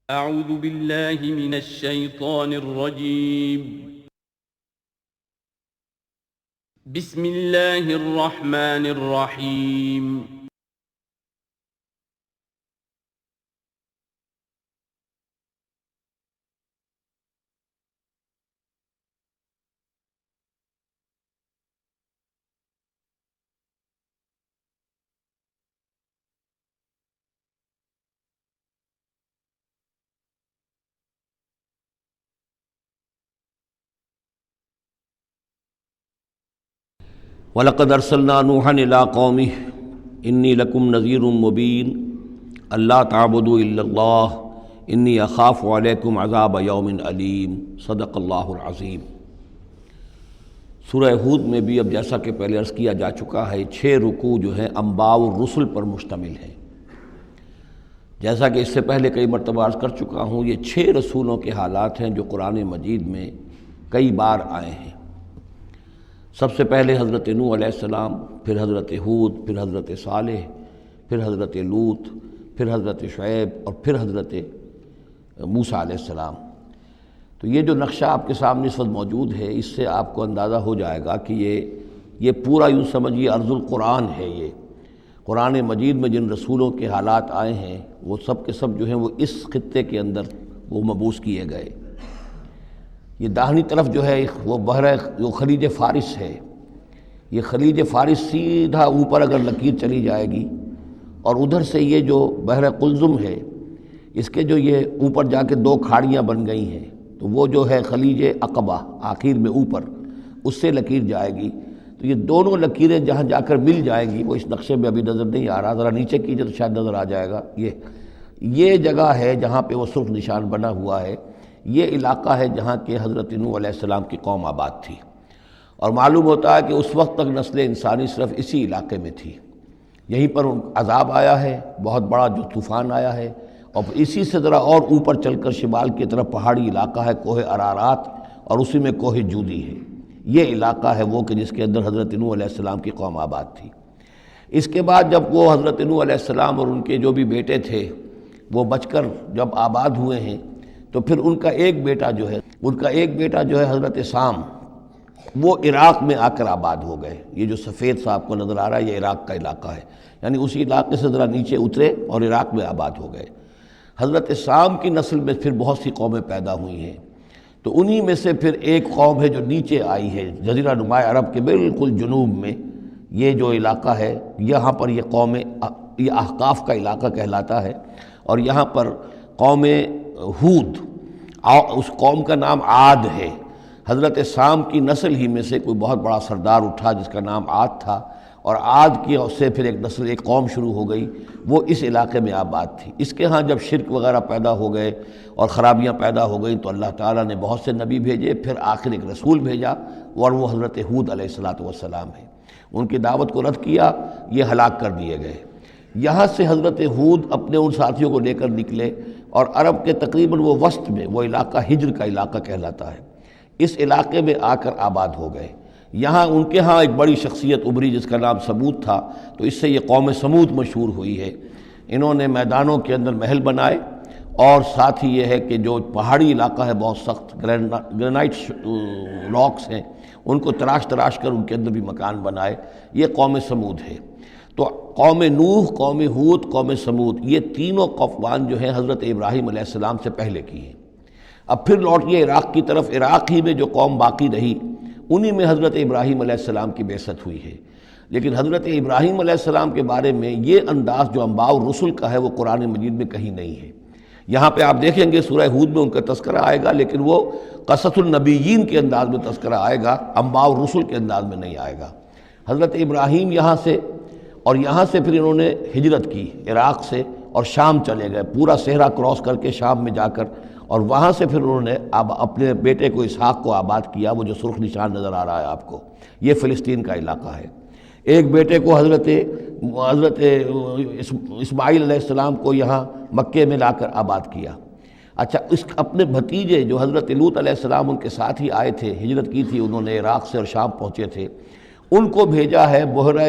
اعوذ باللہ من الشیطان الرجیم بسم اللہ الرحمن الرحیم وَلَقَدْ أَرْسَلْنَا نُوحًا إِلَىٰ قَوْمِهِ إِنِّي لَكُمْ نَذِيرٌ مُّبِينٌ أَلَّا تَعْبُدُوا إِلَّا اللَّهَ إِنِّي أَخَافُ عَلَيْكُمْ عَذَابَ يَوْمٍ أَلِيمٍ صدق اللہ العظیم۔ سورہ ہود میں بھی اب جیسا کہ پہلے عرض کیا جا چکا ہے 6 رکوع جو ہیں انباء الرسل پر مشتمل ہیں۔ جیسا کہ اس سے پہلے کئی مرتبہ عرض کر چکا ہوں، یہ 6 رسولوں کے حالات ہیں جو قرآن مجید میں کئی بار آئے ہیں۔ سب سے پہلے حضرت نوح علیہ السلام، پھر حضرت ہود، پھر حضرت صالح، پھر حضرت لوط، پھر حضرت شعیب اور پھر حضرت موسیٰ علیہ السلام۔ تو یہ جو نقشہ آپ کے سامنے اس وقت موجود ہے، اس سے آپ کو اندازہ ہو جائے گا کہ یہ پورا یوں سمجھیے ارض القرآن ہے۔ یہ قرآن مجید میں جن رسولوں کے حالات آئے ہیں وہ سب کے سب جو ہیں وہ اس خطے کے اندر وہ مبعوث کیے گئے۔ یہ داہنی طرف جو ہے وہ بحر جو خلیج فارس ہے، یہ خلیج فارس سیدھا اوپر اگر لکیر چلی جائے گی اور ادھر سے یہ جو بحر قلزم ہے، اس کے جو یہ اوپر جا کے 2 کھاڑیاں بن گئی ہیں، تو وہ جو ہے خلیج عقبہ آخر میں اوپر اس سے لکیر جائے گی۔ تو یہ دونوں لکیریں جہاں جا کر مل جائیں گی، وہ اس نقشے میں ابھی نظر نہیں آ رہا، ذرا نیچے کیجئے تو شاید نظر آ جائے گا۔ یہ جگہ ہے جہاں پہ وہ سرخ نشان بنا ہوا ہے، یہ علاقہ ہے جہاں کہ حضرت نوح علیہ السلام کی قوم آباد تھی، اور معلوم ہوتا ہے کہ اس وقت تک نسل انسانی صرف اسی علاقے میں تھی۔ یہیں پر عذاب آیا ہے، بہت بڑا جو طوفان آیا ہے، اور اسی سے ذرا اور اوپر چل کر شمال کی طرف پہاڑی علاقہ ہے کوہ ارارات، اور اسی میں کوہ جودی ہے۔ یہ علاقہ ہے وہ کہ جس کے اندر حضرت نوح علیہ السلام کی قوم آباد تھی۔ اس کے بعد جب وہ حضرت نوح علیہ السلام اور ان کے جو بھی بیٹے تھے وہ بچ کر جب آباد ہوئے ہیں، تو پھر ان کا ایک بیٹا جو ہے حضرت سام، وہ عراق میں آ کر آباد ہو گئے۔ یہ جو سفید سا آپ کو نظر آ رہا ہے یہ عراق کا علاقہ ہے، یعنی اسی علاقے سے ذرا نیچے اترے اور عراق میں آباد ہو گئے۔ حضرت سام کی نسل میں پھر بہت سی قومیں پیدا ہوئی ہیں، تو انہی میں سے پھر ایک قوم ہے جو نیچے آئی ہے جزیرہ نما عرب کے بالکل جنوب میں۔ یہ جو علاقہ ہے یہاں پر یہ قوم، یہ احقاف کا علاقہ کہلاتا ہے، اور یہاں پر قوم ہود، اس قوم کا نام عاد ہے۔ حضرت سام کی نسل ہی میں سے کوئی بہت بڑا سردار اٹھا جس کا نام عاد تھا، اور عاد کی سے پھر ایک نسل، ایک قوم شروع ہو گئی، وہ اس علاقے میں آباد تھی۔ اس کے ہاں جب شرک وغیرہ پیدا ہو گئے اور خرابیاں پیدا ہو گئیں تو اللہ تعالیٰ نے بہت سے نبی بھیجے، پھر آخر ایک رسول بھیجا، اور وہ حضرت ہود علیہ السلام ہے۔ ان کی دعوت کو رد کیا، یہ ہلاک کر دیے گئے۔ یہاں سے حضرت ہود اپنے ان ساتھیوں کو لے کر نکلے، اور عرب کے تقریباً وہ وسط میں، وہ علاقہ ہجر کا علاقہ کہلاتا ہے، اس علاقے میں آ کر آباد ہو گئے۔ یہاں ان کے ہاں ایک بڑی شخصیت ابھری جس کا نام سمود تھا، تو اس سے یہ قوم سمود مشہور ہوئی ہے۔ انہوں نے میدانوں کے اندر محل بنائے، اور ساتھ ہی یہ ہے کہ جو پہاڑی علاقہ ہے بہت سخت گرینائٹ راکس ہیں، ان کو تراش کر ان کے اندر بھی مکان بنائے۔ یہ قوم سمود ہے۔ تو قوم نوح، قوم ہود، قوم سمود، یہ تینوں قومان جو ہیں حضرت ابراہیم علیہ السلام سے پہلے کی ہیں۔ اب پھر لوٹیے عراق کی طرف۔ عراق ہی میں جو قوم باقی رہی، انہی میں حضرت ابراہیم علیہ السلام کی بعثت ہوئی ہے۔ لیکن حضرت ابراہیم علیہ السلام کے بارے میں یہ انداز جو انباء الرسل کا ہے وہ قرآن مجید میں کہیں نہیں ہے۔ یہاں پہ آپ دیکھیں گے سورہ ہود میں ان کا تذکرہ آئے گا، لیکن وہ قصص النبیین کے انداز میں تذکرہ آئے گا، انباء الرسل کے انداز میں نہیں آئے گا۔ حضرت ابراہیم یہاں سے، اور یہاں سے پھر انہوں نے ہجرت کی عراق سے، اور شام چلے گئے، پورا صحرا کراس کر کے شام میں جا کر، اور وہاں سے پھر انہوں نے اپنے بیٹے کو اسحاق کو آباد کیا، وہ جو سرخ نشان نظر آ رہا ہے آپ کو، یہ فلسطین کا علاقہ ہے۔ ایک بیٹے کو حضرت اسماعیل علیہ السلام کو یہاں مکے میں لا کر آباد کیا۔ اچھا، اس اپنے بھتیجے جو حضرت لوط علیہ السلام ان کے ساتھ ہی آئے تھے، ہجرت کی تھی انہوں نے، عراق سے اور شام پہنچے تھے، ان کو بھیجا ہے بحیرہ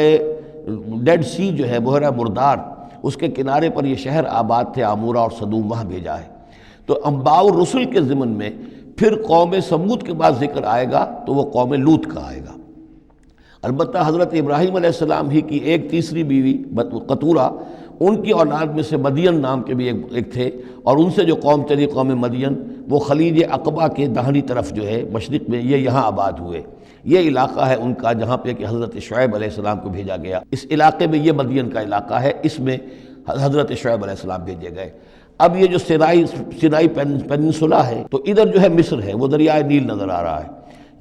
ڈیڈ سی جو ہے، بحیرہ مردار، اس کے کنارے پر یہ شہر آباد تھے، عمورہ اور صدوم، وہاں بھیجا ہے۔ تو انباء الرسل کے ضمن میں پھر قوم سمود کے بعد ذکر آئے گا تو وہ قوم لوط کا آئے گا۔ البتہ حضرت ابراہیم علیہ السلام ہی کی ایک تیسری بیوی قطورہ، ان کی اولاد میں سے مدین نام کے بھی ایک تھے، اور ان سے جو قوم چلی قوم مدین، وہ خلیج عقبہ کے داہنی طرف جو ہے مشرق میں، یہ یہاں آباد ہوئے۔ یہ علاقہ ہے ان کا جہاں پہ کہ حضرت شعیب علیہ السلام کو بھیجا گیا، اس علاقے میں، یہ مدین کا علاقہ ہے، اس میں حضرت شعیب علیہ السلام بھیجے گئے۔ اب یہ جو سینائی پیننسولا ہے، تو ادھر جو ہے مصر ہے، وہ دریائے نیل نظر آ رہا ہے۔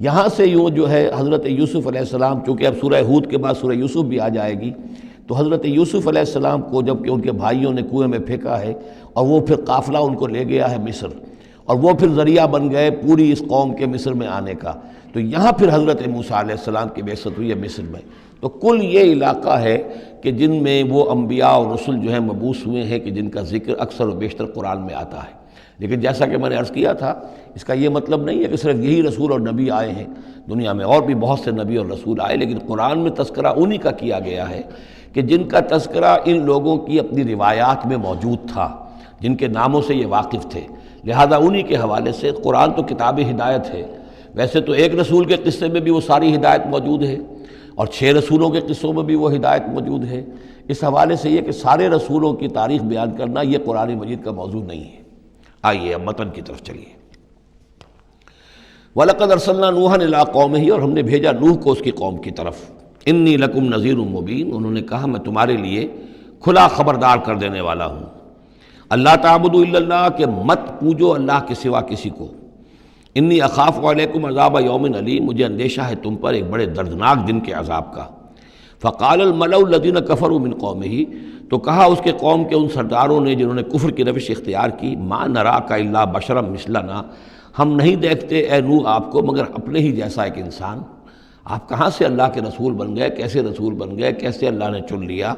یہاں سے یوں جو ہے حضرت یوسف علیہ السلام، چونکہ اب سورہ ہود کے بعد سورہ یوسف بھی آ جائے گی، تو حضرت یوسف علیہ السلام کو جب کہ ان کے بھائیوں نے کنویں میں پھینکا ہے، اور وہ پھر قافلہ ان کو لے گیا ہے مصر، اور وہ پھر ذریعہ بن گئے پوری اس قوم کے مصر میں آنے کا، تو یہاں پھر حضرت موسیٰ علیہ السلام کی بعثت ہوئی ہے مصر میں۔ تو کل یہ علاقہ ہے کہ جن میں وہ انبیاء اور رسل جو ہیں مبعوث ہوئے ہیں، کہ جن کا ذکر اکثر و بیشتر قرآن میں آتا ہے۔ لیکن جیسا کہ میں نے عرض کیا تھا، اس کا یہ مطلب نہیں ہے کہ صرف یہی رسول اور نبی آئے ہیں، دنیا میں اور بھی بہت سے نبی اور رسول آئے، لیکن قرآن میں تذکرہ انہی کا کیا گیا ہے کہ جن کا تذکرہ ان لوگوں کی اپنی روایات میں موجود تھا، جن کے ناموں سے یہ واقف تھے، لہذا انہی کے حوالے سے قرآن تو کتاب ہدایت ہے۔ ویسے تو ایک رسول کے قصے میں بھی وہ ساری ہدایت موجود ہے، اور 6 رسولوں کے قصوں میں بھی وہ ہدایت موجود ہے۔ اس حوالے سے یہ کہ سارے رسولوں کی تاریخ بیان کرنا یہ قرآن مجید کا موضوع نہیں ہے۔ آئیے اب متن کی طرف چلیے۔ وَلَقَدْ أَرْسَلْنَا نُوحًا إِلَىٰ قَوْمِهِ، اور ہم نے بھیجا نوح کو اس کی قوم کی طرف۔ إِنِّي لَكُمْ نَذِيرٌ مُّبِينٌ، انہوں نے کہا میں تمہارے لیے کھلا خبردار کر دینے والا ہوں۔ اللہ تعبدوا الا اللہ، کہ مت پوجو اللہ کے سوا کسی کو۔ انی اخاف علیکم عذاب یوم علیم، مجھے اندیشہ ہے تم پر ایک بڑے دردناک دن کے عذاب کا۔ فقال الملأ الذین کفروا من قومہ، تو کہا اس کے قوم کے ان سرداروں نے جنہوں نے کفر کی روش اختیار کی، ما نراک الا بشرا مثلنا، ہم نہیں دیکھتے اے نوح آپ کو مگر اپنے ہی جیسا ایک انسان۔ آپ کہاں سے اللہ کے رسول بن گئے، کیسے رسول بن گئے، کیسے اللہ نے چن لیا؟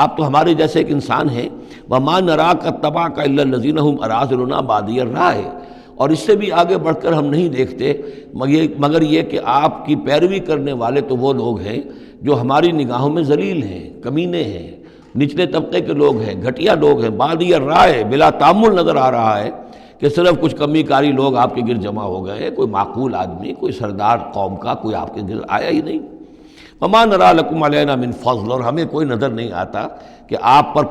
آپ تو ہمارے جیسے ایک انسان ہیں۔ وما نراک اتبعک الا الذین هم اراذلنا بادی الرائے، اور اس سے بھی آگے بڑھ کر ہم نہیں دیکھتے مگر یہ کہ آپ کی پیروی کرنے والے تو وہ لوگ ہیں جو ہماری نگاہوں میں ذلیل ہیں، کمینے ہیں، نچلے طبقے کے لوگ ہیں، گھٹیا لوگ ہیں۔ بادی الرائے، بلا تعمل نظر آ رہا ہے کہ صرف کچھ کمی کاری لوگ آپ کے گرد جمع ہو گئے ہیں، کوئی معقول آدمی، کوئی سردار قوم کا کوئی آپ کے گرد آیا ہی نہیں۔ وما نرى لكم علينا من فضل، اور ہمیں کوئی نظر نہیں آتا کہ آپ پر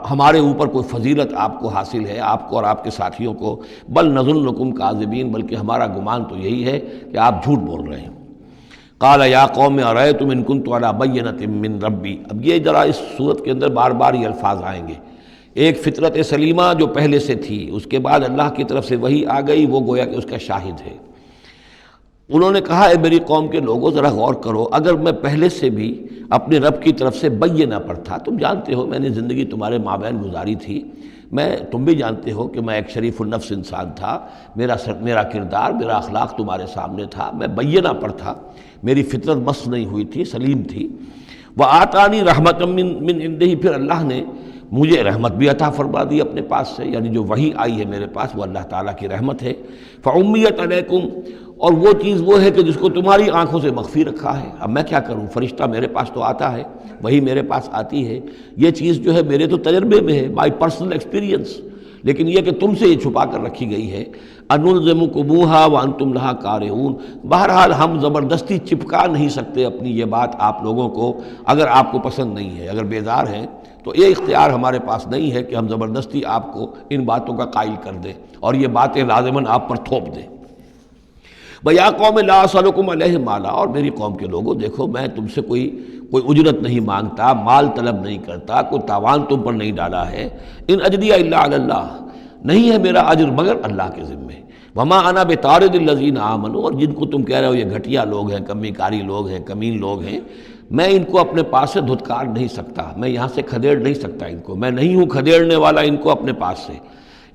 ہمارے اوپر کوئی فضیلت آپ کو حاصل ہے، آپ کو اور آپ کے ساتھیوں کو۔ بل نظنکم کاذبین، بلکہ ہمارا گمان تو یہی ہے کہ آپ جھوٹ بول رہے ہیں۔ قال یا قوم ارأیتم ان کنت علی بینۃ من ربی، اب یہ ذرا اس صورت کے اندر بار بار یہ الفاظ آئیں گے۔ ایک فطرت سلیمہ جو پہلے سے تھی، اس کے بعد اللہ کی طرف سے وحی آ گئی، وہ گویا کہ اس کا شاہد ہے۔ انہوں نے کہا اے میری قوم کے لوگوں ذرا غور کرو، اگر میں پہلے سے بھی اپنے رب کی طرف سے بینہ پر تھا، تم جانتے ہو میں نے زندگی تمہارے مابین گزاری تھی، تم بھی جانتے ہو کہ میں ایک شریف النفس انسان تھا، میرا کردار، میرا اخلاق تمہارے سامنے تھا، میں بینہ پر تھا، میری فطرت مس نہیں ہوئی تھی، سلیم تھی۔ وآتانی رحمۃ من عندہ، پھر اللہ نے مجھے رحمت بھی عطا فرما دی اپنے پاس سے، یعنی جو وحی آئی ہے میرے پاس وہ اللہ تعالیٰ کی رحمت ہے۔ فعمیت علیکم، اور وہ چیز وہ ہے کہ جس کو تمہاری آنکھوں سے مخفی رکھا ہے۔ اب میں کیا کروں، فرشتہ میرے پاس تو آتا ہے، وہی میرے پاس آتی ہے، یہ چیز جو ہے میرے تو تجربے میں ہے، مائی پرسنل ایکسپیرینس، لیکن یہ کہ تم سے یہ چھپا کر رکھی گئی ہے۔ انلزمکموہا وانتم لہا کارہون، بہرحال ہم زبردستی چپکا نہیں سکتے اپنی یہ بات آپ لوگوں کو، اگر آپ کو پسند نہیں ہے، اگر بیزار ہیں تو یہ اختیار ہمارے پاس نہیں ہے کہ ہم زبردستی آپ کو ان باتوں کا قائل کر دیں اور یہ باتیں لازماً آپ پر تھوپ دیں۔ وَيَا قَوْمِ لَا أَسْأَلُكُمْ عَلَيْهِ مَالًا، اور میری قوم کے لوگوں دیکھو میں تم سے کوئی اجرت نہیں مانگتا، مال طلب نہیں کرتا، کوئی تاوان تم پر نہیں ڈالا ہے۔ ان اجریہ الا علی اللہ، نہیں ہے میرا اجر مگر اللہ کے ذمے۔ وما انا بطارد الذین آمنوا، اور جن کو تم کہہ رہے ہو یہ گھٹیا لوگ ہیں، کمی کاری لوگ ہیں، کمین لوگ ہیں، میں ان کو اپنے پاس سے دھتکار نہیں سکتا، میں یہاں سے کھدیڑ نہیں سکتا ان کو، میں نہیں ہوں کھدیڑنے والا ان کو اپنے پاس سے۔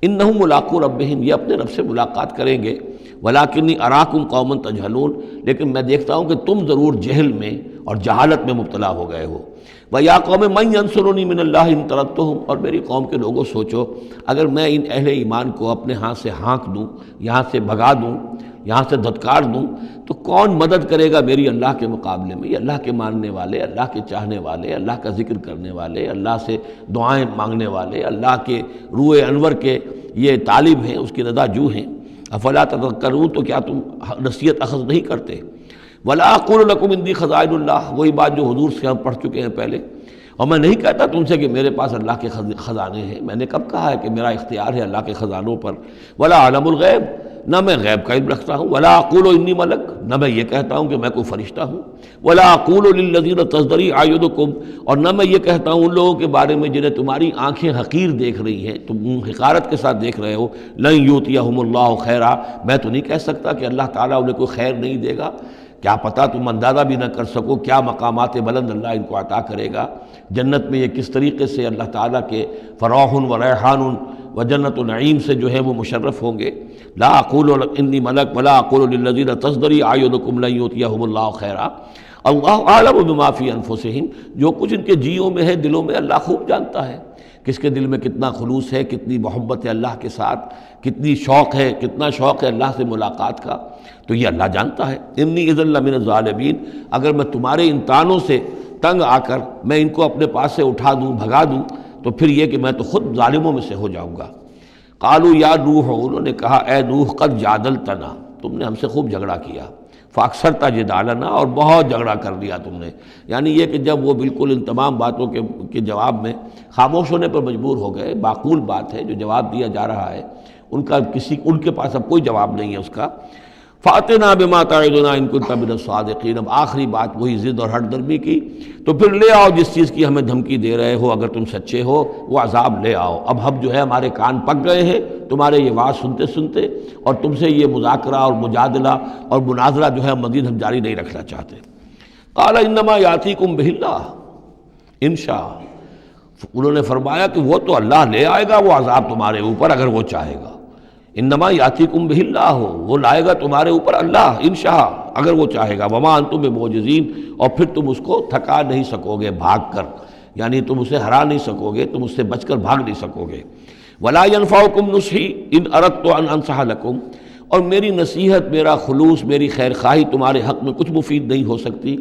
انہم ملاقو ربہم، یہ اپنے رب سے ملاقات کریں گے۔ ولاکنی اراکم قوما تجہلون، لیکن میں دیکھتا ہوں کہ تم ضرور جہل میں اور جہالت میں مبتلا ہو گئے ہو۔ وَيَا قَوْمِ مَنْ يَنْصُرُنِي مِنَ اللَّهِ إِن طَرَدتُّهُمْ، اور میری قوم کے لوگوں سوچو اگر میں ان اہل ایمان کو اپنے ہاں سے ہانک دوں، یہاں سے بھگا دوں، یہاں سے دھتکار دوں، تو کون مدد کرے گا میری اللہ کے مقابلے میں؟ یہ اللہ کے ماننے والے، اللہ کے چاہنے والے، اللہ کا ذکر کرنے والے، اللہ سے دعائیں مانگنے والے، اللہ کے روح انور کے یہ طالب ہیں، اس کی رضا جو ہیں۔ افلا تذکرون، تو کیا تم نصیحت اخذ نہیں کرتے؟ ولا اقول لکم عندی خزائن اللہ، وہی بات جو حضور سے ہم پڑھ چکے ہیں پہلے، اور میں نہیں کہتا تم سے کہ میرے پاس اللہ کے خزانے ہیں، میں نے کب کہا ہے کہ میرا اختیار ہے اللہ کے خزانوں پر؟ ولا عالم الغیب، نہ میں غیب کا علم رکھتا ہوں۔ ولا اقول انی ملک، نہ میں یہ کہتا ہوں کہ میں کوئی فرشتہ ہوں۔ ولا اقول للذین تزدری اعینکم، اور نہ میں یہ کہتا ہوں ان لوگوں کے بارے میں جنہیں تمہاری آنکھیں حقیر دیکھ رہی ہیں، تم حقارت کے ساتھ دیکھ رہے ہو، لن یؤتیہم اللہ خیرا، میں تو نہیں کہہ سکتا کہ اللہ تعالیٰ انہیں کوئی خیر نہیں دے گا۔ کیا پتہ تم اندازہ بھی نہ کر سکو کیا مقامات بلند اللہ ان کو عطا کرے گا۔ جنت میں یہ کس طریقے سے اللہ تعالیٰ کے فراح و ریحان و جنت و نعیم سے جو ہے وہ مشرف ہوں گے۔ لا اقول انی ملک ولا اقول للذین تزدری اعینکم لن یؤتیہم اللہ خیرا، اللہ اعلم بما فی انفسہم، جو کچھ ان کے جیوں میں ہے، دلوں میں، اللہ خوب جانتا ہے کس کے دل میں کتنا خلوص ہے، کتنی محبت ہے اللہ کے ساتھ، کتنی شوق ہے، کتنا شوق ہے اللہ سے ملاقات کا، تو یہ اللہ جانتا ہے۔ انی اذا لمن الظالمین، اگر میں تمہارے ان تانوں سے تنگ آ کر میں ان کو اپنے پاس سے اٹھا دوں، بھگا دوں، تو پھر یہ کہ میں تو خود ظالموں میں سے ہو جاؤں گا۔ قالوا یا نوح، انہوں نے کہا اے نوح قد جادلتنا، تم نے ہم سے خوب جھگڑا کیا، فاکثرت جدالنا، اور بہت جھگڑا کر لیا تم نے، یعنی یہ کہ جب وہ بالکل ان تمام باتوں کے جواب میں خاموش ہونے پر مجبور ہو گئے، معقول بات ہے جو جواب دیا جا رہا ہے، ان کے پاس اب کوئی جواب نہیں ہے اس کا۔ فَأْتِنَا بِمَا تَعِدُنَا إِن كُنتَ مِنَ الصَّادِقِينَ، اب آخری بات وہی ضد اور ہٹ درمی کی، تو پھر لے آؤ جس چیز کی ہمیں دھمکی دے رہے ہو، اگر تم سچے ہو وہ عذاب لے آؤ۔ اب ہم جو ہے ہمارے کان پک گئے ہیں تمہارے یہ بات سنتے سنتے، اور تم سے یہ مذاکرہ اور مجادلہ اور مناظرہ جو ہے مزید ہم جاری نہیں رکھنا چاہتے۔ قال انما یاتیکم بہ اللہ ان شاء، انہوں نے فرمایا کہ وہ تو اللہ لے آئے گا وہ عذاب تمہارے اوپر اگر وہ چاہے گا۔ انما یاتیکم بہ اللہ، وہ لائے گا تمہارے اوپر اللہ انشاء، اگر وہ چاہے گا۔ وما انتم بمعجزین، اور پھر تم اس کو تھکا نہیں سکو گے بھاگ کر، یعنی تم اسے ہرا نہیں سکو گے، تم اس سے بچ کر بھاگ نہیں سکو گے۔ ولا ينفعکم نصحی ان اردت ان انصح لکم، اور میری نصیحت، میرا خلوص، میری خیر خواہی تمہارے حق میں کچھ مفید نہیں ہو سکتی،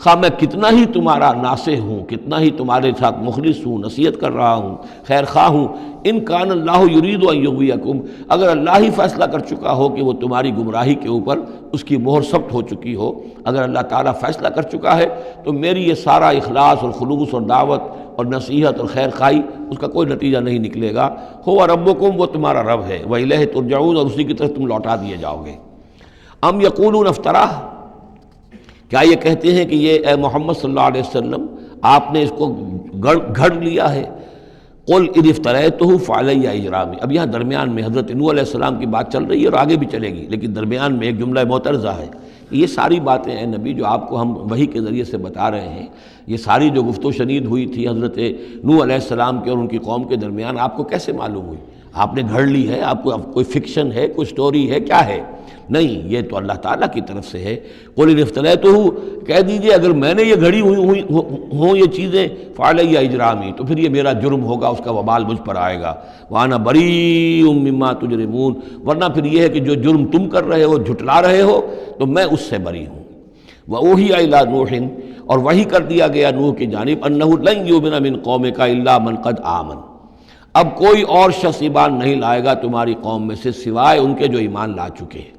خواہ میں کتنا ہی تمہارا ناصح ہوں، کتنا ہی تمہارے ساتھ مخلص ہوں، نصیحت کر رہا ہوں، خیر خواہ ہوں۔ ان کان اللہ یرید ان یغویکم، اگر اللہ ہی فیصلہ کر چکا ہو کہ وہ تمہاری گمراہی کے اوپر اس کی مہر ثبت ہو چکی ہو، اگر اللہ تعالیٰ فیصلہ کر چکا ہے تو میری یہ سارا اخلاص اور خلوص اور دعوت اور نصیحت اور خیر خواہی اس کا کوئی نتیجہ نہیں نکلے گا۔ ہو ربکم، وہ تمہارا رب ہے، وإلیہ ترجعون، اور اسی کی طرف تم لوٹا دیے جاؤ گے۔ ام یقولون افتراہ، کیا یہ کہتے ہیں کہ یہ اے محمد صلی اللہ علیہ وسلم آپ نے اس کو گھڑ لیا ہے؟ قل ان افتریتہ فعلی اجرامی، اب یہاں درمیان میں حضرت نوح علیہ السلام کی بات چل رہی ہے اور آگے بھی چلے گی، لیکن درمیان میں ایک جملہ معترضہ ہے۔ یہ ساری باتیں اے نبی جو آپ کو ہم وحی کے ذریعے سے بتا رہے ہیں، یہ ساری جو گفت و شنید ہوئی تھی حضرت نوح علیہ السلام کے اور ان کی قوم کے درمیان، آپ کو کیسے معلوم ہوئی؟ آپ نے گھڑ لی ہے؟ آپ کو کوئی فکشن ہے، کوئی سٹوری ہے، کیا ہے؟ نہیں، یہ تو اللہ تعالیٰ کی طرف سے ہے۔ قل ان افتریتہ، کہہ دیجئے اگر میں نے یہ گھڑی ہوئی ہوں یہ چیزیں، فعلی اجرامی، تو پھر یہ میرا جرم ہوگا، اس کا وبال مجھ پر آئے گا۔ وانا بریء مما تجرمون، ورنہ پھر یہ ہے کہ جو جرم تم کر رہے ہو، جھٹلا رہے ہو، تو میں اس سے بری ہوں۔ وأوحی الی نوح، اور وحی کر دیا گیا نوح کی جانب، انہ لن یؤمن من قومک الا من قد آمن، اب کوئی اور شخص ایمان نہیں لائے گا تمہاری قوم میں سے سوائے ان کے جو ایمان لا چکے ہیں۔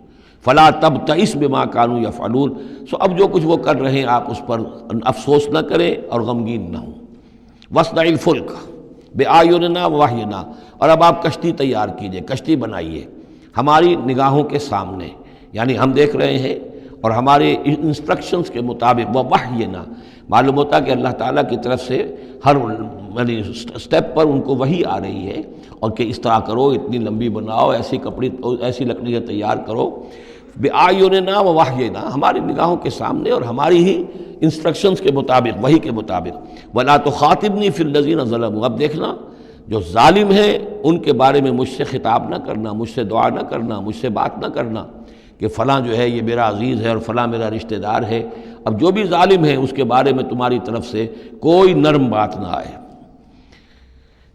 فلا تبتئس بما كانوا يفعلون، سو اب جو کچھ وہ کر رہے ہیں آپ اس پر افسوس نہ کریں اور غمگین نہ ہوں۔ واصنع الفلک بأعیننا ووحینا، اور اب آپ کشتی تیار کیجئے، کشتی بنائیے ہماری نگاہوں کے سامنے، یعنی ہم دیکھ رہے ہیں اور ہمارے انسٹرکشنز کے مطابق، ووحینا معلوم ہوتا کہ اللہ تعالیٰ کی طرف سے ہر یعنی سٹیپ پر ان کو وحی آ رہی ہے، اور کہ اس طرح کرو، اتنی لمبی بناؤ، ایسی لکڑیاں تیار کرو، بِأَعْيُنِنَا وَوَحْيِنَا، ہماری نگاہوں کے سامنے اور ہماری ہی انسٹرکشنز کے مطابق، وحی کے مطابق۔ وَلَا تُخَاطِبْنِي فِي الَّذِينَ ظَلَمُوا، اب دیکھنا جو ظالم ہیں ان کے بارے میں مجھ سے خطاب نہ کرنا، مجھ سے دعا نہ کرنا، مجھ سے بات نہ کرنا، کہ فلاں جو ہے یہ میرا عزیز ہے اور فلاں میرا رشتہ دار ہے، اب جو بھی ظالم ہے اس کے بارے میں تمہاری طرف سے کوئی نرم بات نہ آئے۔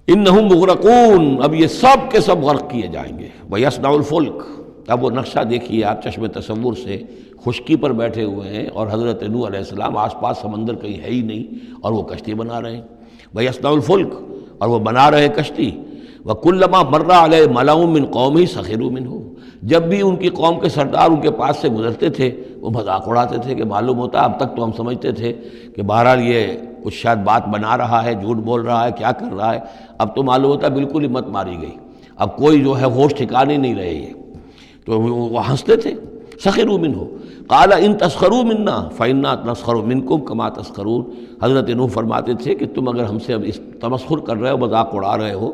انہم مغرقون، اب یہ سب کے سب غرق کیے جائیں گے۔ وَيَصْنَعُ الْفُلْكَ، اب وہ نقشہ دیکھیے آپ چشم تصور سے، خشکی پر بیٹھے ہوئے ہیں اور حضرت نوح علیہ السلام آس پاس سمندر کہیں ہے ہی نہیں اور وہ کشتی بنا رہے ہیں۔ وَيَصْنَعُ الْفُلْكَ، اور وہ بنا رہے ہیں کشتی۔ وَكُلَّمَا مَرَّ عَلَيْهِ مَلَأٌ مِّن قَوْمِهِ سَخِرُوا مِنْهُ، جب بھی ان کی قوم کے سردار ان کے پاس سے گزرتے تھے وہ مذاق اڑاتے تھے کہ معلوم ہوتا اب تک تو ہم سمجھتے تھے کہ بہرحال یہ کچھ شاید بات بنا رہا ہے، جھوٹ بول رہا ہے، کیا کر رہا ہے، اب تو معلوم ہوتا بالکل ہی مت ماری گئی، اب کوئی جو ہے ہوش ٹھکانے نہیں رہے یہ، تو وہ ہنستے تھے۔ سخروا منہ قال ان تسخروا منا فانا نسخر منکم کما تسخرون، حضرت نوح فرماتے تھے کہ تم اگر ہم سے اب اس تمسخر کر رہے ہو، مذاق اڑا رہے ہو،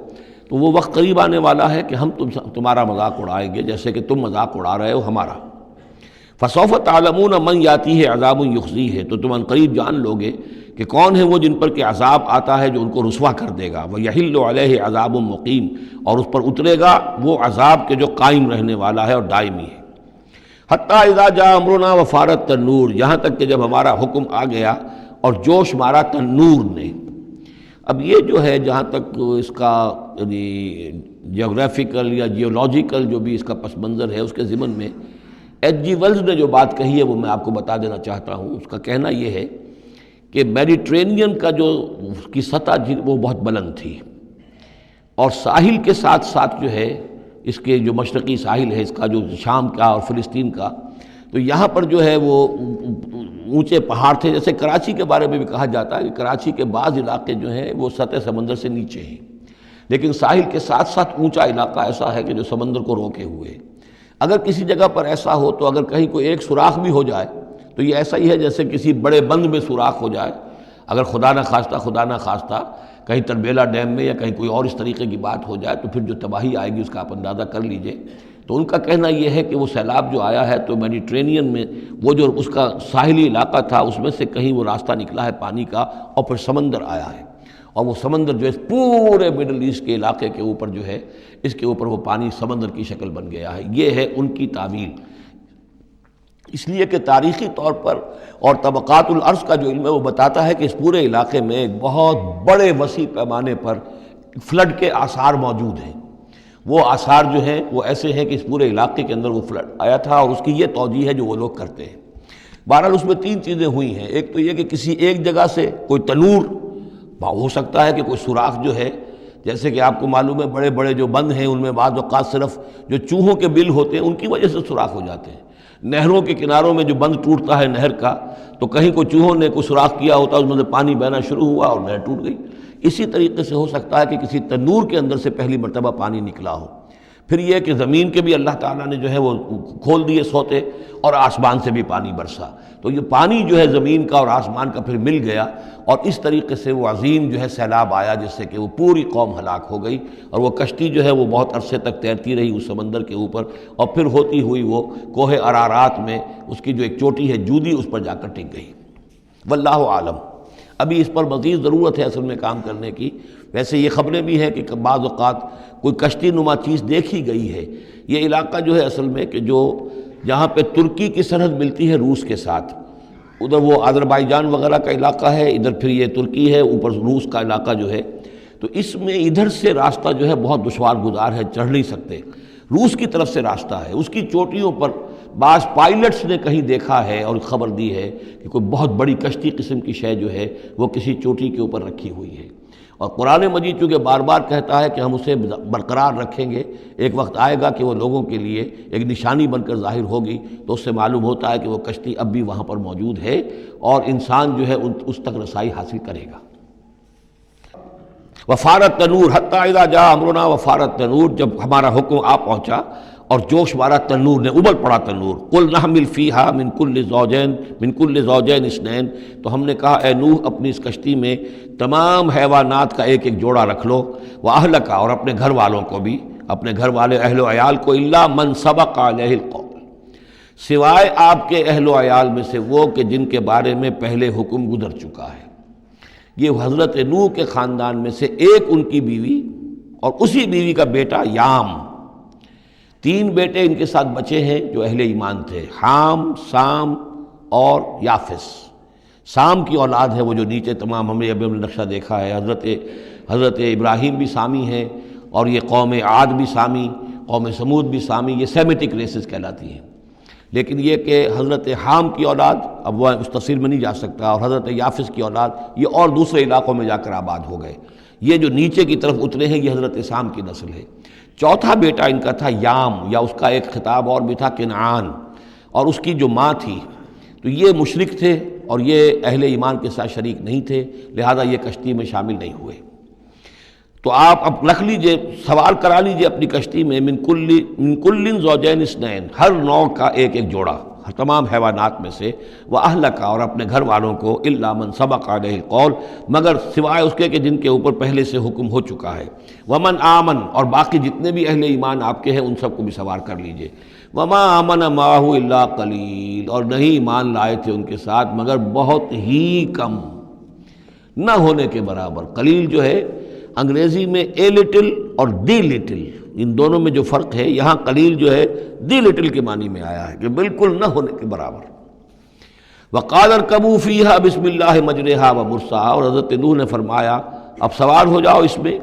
تو وہ وقت قریب آنے والا ہے کہ ہم تمہارا مذاق اڑائیں گے جیسے کہ تم مذاق اڑا رہے ہو ہمارا۔ فسوف تعلمون من یاتیہ عذاب یخزیہ، تو تم عنقریب جان لوگے کہ کون ہے وہ جن پر کہ عذاب آتا ہے جو ان کو رسوا کر دے گا۔ ویحل علیہ عذاب مقیم، اور اس پر اترے گا وہ عذاب کے جو قائم رہنے والا ہے اور دائمی ہے۔ حتیٰ اذا جاء امرنا وفارت التنور، یہاں تک کہ جب ہمارا حکم آ گیا اور جوش مارا تنور نے۔ اب یہ جو ہے جہاں تک اس کا یعنی جیوگرافیکل یا جیولوجیکل جو بھی اس کا پس منظر ہے، اس کے ضمن میں ایچ جی ویلز نے جو بات کہی ہے وہ میں آپ کو بتا دینا چاہتا ہوں۔ اس کا کہنا یہ ہے کہ میڈیٹرینین کا جو اس کی سطح وہ بہت بلند تھی، اور ساحل کے ساتھ ساتھ جو ہے اس کے جو مشرقی ساحل ہے اس کا جو شام کا اور فلسطین کا، تو یہاں پر جو ہے وہ اونچے پہاڑ تھے۔ جیسے کراچی کے بارے میں بھی کہا جاتا ہے کہ کراچی کے بعض علاقے جو ہیں وہ سطح سمندر سے نیچے ہیں، لیکن ساحل کے ساتھ ساتھ اونچا علاقہ ایسا ہے کہ جو سمندر کو روکے ہوئے ہے۔ اگر کسی جگہ پر ایسا ہو تو اگر کہیں کوئی ایک سوراخ بھی ہو جائے تو یہ ایسا ہی ہے جیسے کسی بڑے بند میں سوراخ ہو جائے۔ اگر خدا نہ خواستہ کہیں تربیلا ڈیم میں یا کہیں کوئی اور اس طریقے کی بات ہو جائے تو پھر جو تباہی آئے گی اس کا آپ اندازہ کر لیجئے۔ تو ان کا کہنا یہ ہے کہ وہ سیلاب جو آیا ہے تو میڈیٹرینین میں وہ جو اس کا ساحلی علاقہ تھا اس میں سے کہیں وہ راستہ نکلا ہے پانی کا، اور پھر سمندر آیا ہے، اور وہ سمندر جو ہے پورے مڈل ایسٹ کے علاقے کے اوپر جو ہے اس کے اوپر وہ پانی سمندر کی شکل بن گیا ہے۔ یہ ہے ان کی تعویل، اس لیے کہ تاریخی طور پر اور طبقات الارض کا جو علم ہے وہ بتاتا ہے کہ اس پورے علاقے میں ایک بہت بڑے وسیع پیمانے پر فلڈ کے آثار موجود ہیں۔ وہ آثار جو ہیں وہ ایسے ہیں کہ اس پورے علاقے کے اندر وہ فلڈ آیا تھا، اور اس کی یہ توجیہ ہے جو وہ لوگ کرتے ہیں۔ بہرحال اس میں تین چیزیں ہوئی ہیں، ایک تو یہ کہ کسی ایک جگہ سے کوئی تنور ہو سکتا ہے کہ کوئی سوراخ جو ہے، جیسے کہ آپ کو معلوم ہے بڑے بڑے جو بند ہیں ان میں بعض اوقات صرف جو چوہوں کے بل ہوتے ہیں ان کی وجہ سے سوراخ ہو جاتے ہیں۔ نہروں کے کناروں میں جو بند ٹوٹتا ہے نہر کا، تو کہیں کوئی چوہوں نے کوئی سوراخ کیا ہوتا ہے، اس میں سے پانی بہنا شروع ہوا اور نہر ٹوٹ گئی۔ اسی طریقے سے ہو سکتا ہے کہ کسی تنور کے اندر سے پہلی مرتبہ پانی نکلا ہو۔ پھر یہ کہ زمین کے بھی اللہ تعالیٰ نے جو ہے وہ کھول دیے سوتے، اور آسمان سے بھی پانی برسا، تو یہ پانی جو ہے زمین کا اور آسمان کا پھر مل گیا، اور اس طریقے سے وہ عظیم جو ہے سیلاب آیا جس سے کہ وہ پوری قوم ہلاک ہو گئی، اور وہ کشتی جو ہے وہ بہت عرصے تک تیرتی رہی اس سمندر کے اوپر، اور پھر ہوتی ہوئی وہ کوہ ارارات میں اس کی جو ایک چوٹی ہے جودی، اس پر جا کر ٹک گئی۔ واللہ عالم، ابھی اس پر مزید ضرورت ہے اصل میں کام کرنے کی۔ ویسے یہ خبریں بھی ہیں کہ بعض اوقات کوئی کشتی نما چیز دیکھی گئی ہے۔ یہ علاقہ جو ہے اصل میں کہ جو جہاں پہ ترکی کی سرحد ملتی ہے روس کے ساتھ، ادھر وہ آذربائیجان وغیرہ کا علاقہ ہے، ادھر پھر یہ ترکی ہے، اوپر روس کا علاقہ جو ہے، تو اس میں ادھر سے راستہ جو ہے بہت دشوار گزار ہے، چڑھ نہیں سکتے۔ روس کی طرف سے راستہ ہے، اس کی چوٹیوں پر بعض پائلٹس نے کہیں دیکھا ہے اور خبر دی ہے کہ کوئی بہت بڑی کشتی قسم کی شے جو ہے وہ کسی چوٹی کے اوپر رکھی ہوئی ہے، اور قرآن مجید چونکہ بار بار کہتا ہے کہ ہم اسے برقرار رکھیں گے، ایک وقت آئے گا کہ وہ لوگوں کے لیے ایک نشانی بن کر ظاہر ہوگی، تو اس سے معلوم ہوتا ہے کہ وہ کشتی اب بھی وہاں پر موجود ہے اور انسان جو ہے اس تک رسائی حاصل کرے گا۔ وفارت تنور حتی اذا جاء امرنا وفارت تنور، جب ہمارا حکم آ پہنچا اور جوش مارا تنور نے، ابل پڑا تنور۔ قل نحمل فیہا من کل زوجین اثنین، تو ہم نے کہا اے نوح اپنی اس کشتی میں تمام حیوانات کا ایک ایک جوڑا رکھ لو، واہلک، اور اپنے گھر والوں کو بھی، اپنے گھر والے اہل و عیال کو، الا من سبق علیہ القول، سوائے آپ کے اہل و عیال میں سے وہ کہ جن کے بارے میں پہلے حکم گزر چکا ہے۔ یہ حضرت نوح کے خاندان میں سے ایک ان کی بیوی اور اسی بیوی کا بیٹا یام، 3 بیٹے ان کے ساتھ بچے ہیں جو اہل ایمان تھے، حام، سام اور یافس۔ سام کی اولاد ہے وہ جو نیچے تمام ہم نے ابھی نقشہ دیکھا ہے، حضرت ابراہیم بھی سامی ہیں، اور یہ قوم عاد بھی سامی، قوم سمود بھی سامی، یہ سیمیٹک ریسز کہلاتی ہیں۔ لیکن یہ کہ حضرت حام کی اولاد، اب وہ اس تفصیل میں نہیں جا سکتا، اور حضرت یافس کی اولاد یہ اور دوسرے علاقوں میں جا کر آباد ہو گئے۔ یہ جو نیچے کی طرف اترے ہیں یہ حضرت سام کی نسل ہے۔ چوتھا بیٹا ان کا تھا یام، یا اس کا ایک خطاب اور بھی تھا کنعان، اور اس کی جو ماں تھی تو یہ مشرک تھے اور یہ اہل ایمان کے ساتھ شریک نہیں تھے، لہذا یہ کشتی میں شامل نہیں ہوئے۔ تو آپ اب رکھ لیجئے، سوال کرا لیجئے اپنی کشتی میں من کل زوجین اثنین، ہر نوع کا ایک ایک جوڑا تمام حیوانات میں سے، وَأَهْلَكَ، اور اپنے گھر والوں کو، إِلَّا مَنْ سَبَقَ عَلَيْهِ الْقَوْلُ، مگر سوائے اس کے کہ جن کے اوپر پہلے سے حکم ہو چکا ہے، وَمَنْ آمَنَ، اور باقی جتنے بھی اہل ایمان آپ کے ہیں ان سب کو بھی سوار کر لیجئے، وَمَا آمَنَ مَعَهُ إِلَّا قَلِيلٌ، اور نہیں ایمان لائے تھے ان کے ساتھ مگر بہت ہی کم، نہ ہونے کے برابر۔ قلیل جو ہے انگریزی میں اے لٹل اور دی لٹل، ان دونوں میں جو فرق ہے، یہاں قلیل جو ہے دی لٹل کے معنی میں آیا ہے کہ بالکل نہ ہونے کے برابر۔ وَقَالَ ارْكَبُوا فِيهَا بِسْمِ اللَّهِ مَجْرَاهَا وَمُرْسَاهَا، اور حضرت نوح نے فرمایا اب سوار ہو جاؤ اس میں،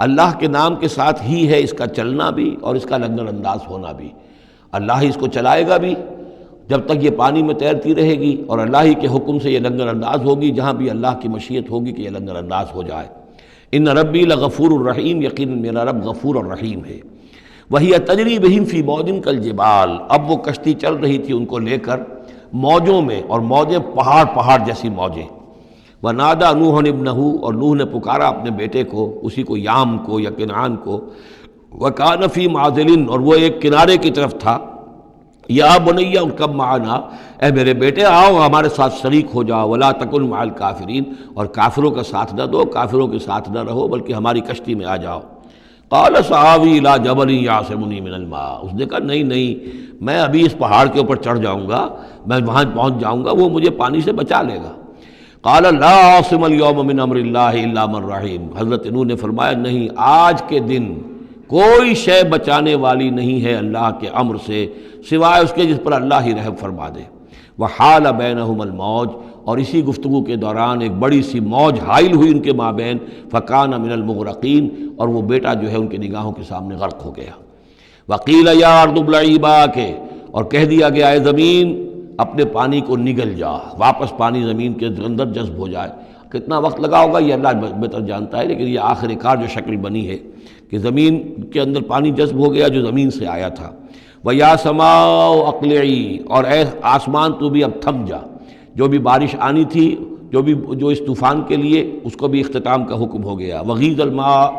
اللہ کے نام کے ساتھ ہی ہے اس کا چلنا بھی اور اس کا لنگر انداز ہونا بھی، اللہ ہی اس کو چلائے گا بھی جب تک یہ پانی میں تیرتی رہے گی، اور اللہ ہی کے حکم سے یہ لنگر انداز ہوگی جہاں بھی اللہ کی مشیت ہوگی کہ یہ لنگر انداز ہو جائے۔ ان ربی لغفور الرحیم، یقیناً میرا رب غفور اور رحیم ہے۔ وہی تجری بہم فی موج کالجبال، اب وہ کشتی چل رہی تھی ان کو لے کر موجوں میں، اور موجیں پہاڑ جیسی موجیں۔ ونادى نوح ابنہ، اور نوح نے پکارا اپنے بیٹے کو، اسی کو یام کو یا کنعان کو، وکان فی معزل، اور وہ ایک کنارے کی طرف تھا، یا بنی ارکب معنا، اے میرے بیٹے آؤ ہمارے ساتھ شریک ہو جاؤ، ولا تکن مع الکافرین، اور کافروں کا ساتھ نہ دو، کافروں کے ساتھ نہ رہو بلکہ ہماری کشتی میں آ جاؤ۔ قال سآوی الی جبل یعصمنی من الماء، اس نے کہا نہیں میں ابھی اس پہاڑ کے اوپر چڑھ جاؤں گا، میں وہاں پہنچ جاؤں گا، وہ مجھے پانی سے بچا لے گا۔ قال لا عاصم اليوم من امر اللہ الا من رحم، حضرت نوح نے فرمایا نہیں، آج کے دن کوئی شے بچانے والی نہیں ہے اللہ کے امر سے سوائے اس کے جس پر اللہ ہی رحم فرما دے۔ وحال بینہم الموج، اور اسی گفتگو کے دوران ایک بڑی سی موج حائل ہوئی ان کے مابین، فکان من المغرقین، اور وہ بیٹا جو ہے ان کی نگاہوں کے سامنے غرق ہو گیا۔ وقیل یا ارض ابلعی ماءک، اور کہہ دیا گیا اے زمین اپنے پانی کو نگل جا، واپس پانی زمین کے اندر جذب ہو جائے۔ کتنا وقت لگا ہوگا یہ اللہ بہتر جانتا ہے، لیکن یہ آخر کار جو شکل بنی ہے کہ زمین کے اندر پانی جذب ہو گیا جو زمین سے آیا تھا۔ وَيَا سَمَاءُ أَقْلِعِي، اور اے آسمان تو بھی اب تھم جا، جو بھی بارش آنی تھی، جو اس طوفان کے لیے، اس کو بھی اختتام کا حکم ہو گیا۔ وَغِيضَ الْمَاءُ،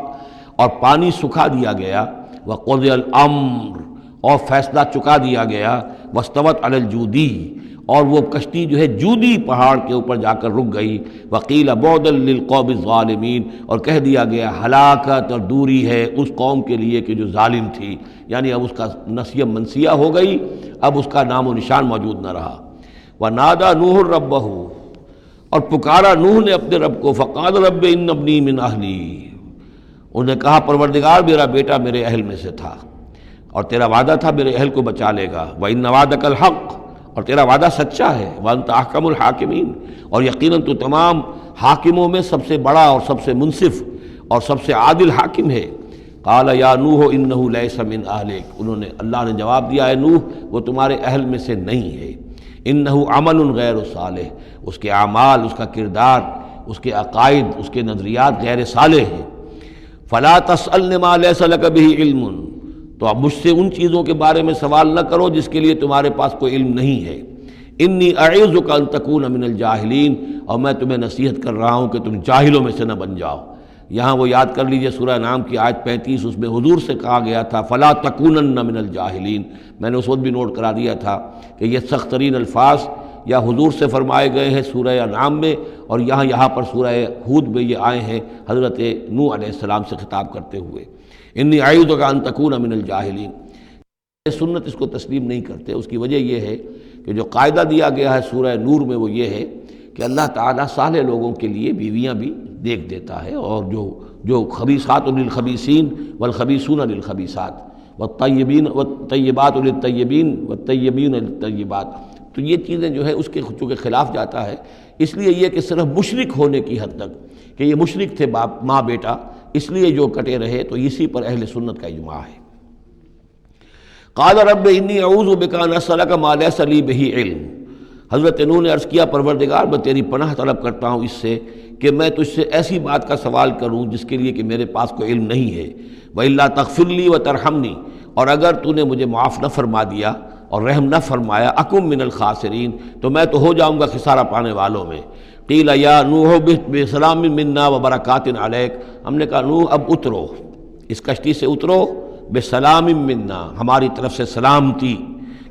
اور پانی سکھا دیا گیا۔ وَقُضِيَ الْأَمْرُ، اور فیصلہ چکا دیا گیا۔ وَاسْتَوَتْ عَلَى الْجُودِيِّ، اور وہ کشتی جو ہے جودی پہاڑ کے اوپر جا کر رک گئی۔ وَقِيلَ بُعْدًا لِلْقَوْمِ الظَّالِمِينَ، اور کہہ دیا گیا ہلاکت اور دوری ہے اس قوم کے لیے کہ جو ظالم تھی، یعنی اب اس کا نسیہ منسیہ ہو گئی، اب اس کا نام و نشان موجود نہ رہا۔ وَنَادَى نُوحٌ رَبَّهُ، اور پکارا نوح نے اپنے رب کو، فقال رب ان ابنی من اہلی، انہوں نے کہا پروردگار میرا بیٹا میرے اہل میں سے تھا، اور تیرا وعدہ تھا میرے اہل کو بچا لے گا۔ وَإِنَّ وَعْدَكَ الْحَقُّ، اور تیرا وعدہ سچا ہے۔ وَأَنْتَ أَحْكَمُ الْحَاكِمِينَ، اور یقیناً تو تمام حاکموں میں سب سے بڑا اور سب سے منصف اور سب سے عادل حاکم ہے۔ قال یا نوح انہ لیس من اہلک، انہوں نے اللہ نے جواب دیا اے نوح وہ تمہارے اہل میں سے نہیں ہے۔ انہ عمل غیر صالح، اس کے اعمال، اس کا کردار، اس کے عقائد، اس کے نظریات غیر صالح ہیں۔ فلا تسألن ما لیس لک بہ علم، تو اب مجھ سے ان چیزوں کے بارے میں سوال نہ کرو جس کے لیے تمہارے پاس کوئی علم نہیں ہے۔ انی اعوذک ان تکون من الجاہلین، اور میں تمہیں نصیحت کر رہا ہوں کہ تم جاہلوں میں سے نہ بن جاؤ۔ یہاں وہ یاد کر لیجئے سورہ نام کی آیت 35، اس میں حضور سے کہا گیا تھا فلا تکونن من الجاہلین، میں نے اس وقت بھی نوٹ کرا دیا تھا کہ یہ سخت ترین الفاظ یا حضور سے فرمائے گئے ہیں سورہ انعام میں، اور یہاں پر سورہ ہود میں یہ آئے ہیں حضرت نوح علیہ السلام سے خطاب کرتے ہوئے۔ انی اعوذک ان تکون من الجاہلین، سنت اس کو تسلیم نہیں کرتے۔ اس کی وجہ یہ ہے کہ جو قاعدہ دیا گیا ہے سورہ نور میں وہ یہ ہے کہ اللہ تعالیٰ صالح لوگوں کے لیے بیویاں بھی دیکھ دیتا ہے، اور جو خبیثات للخبیثین والخبیثون للخبیثات، والطیبین والطیبات للطیبین والطیبین للطیبات، تو یہ چیزیں جو ہے اس کے چونکہ خلاف جاتا ہے، اس لیے یہ کہ صرف مشرک ہونے کی حد تک کہ یہ مشرک تھے باپ ماں بیٹا، اس لیے جو کٹے رہے، تو اسی پر اہل سنت کا اجماع ہے۔ قال رب انی اعوذ بک ان اسألک ما لیس لی بہ علم، حضرت نوح نے عرض کیا پروردگار میں تیری پناہ طلب کرتا ہوں اس سے کہ میں تجھ سے ایسی بات کا سوال کروں جس کے لیے کہ میرے پاس کوئی علم نہیں ہے، وَإِلَّا تَغْفِرْ لِي وَتَرْحَمْنِي، اور اگر تو نے مجھے معاف نہ فرما دیا اور رحم نہ فرمایا، اکم من الخاسرین، تو میں تو ہو جاؤں گا خسارہ پانے والوں میں۔ قیل یا نوح اہبط بسلام منا وبرکات علیک، ہم نے کہا نوح اب اترو، اس کشتی سے اترو، بسلام منا، ہماری طرف سے سلامتی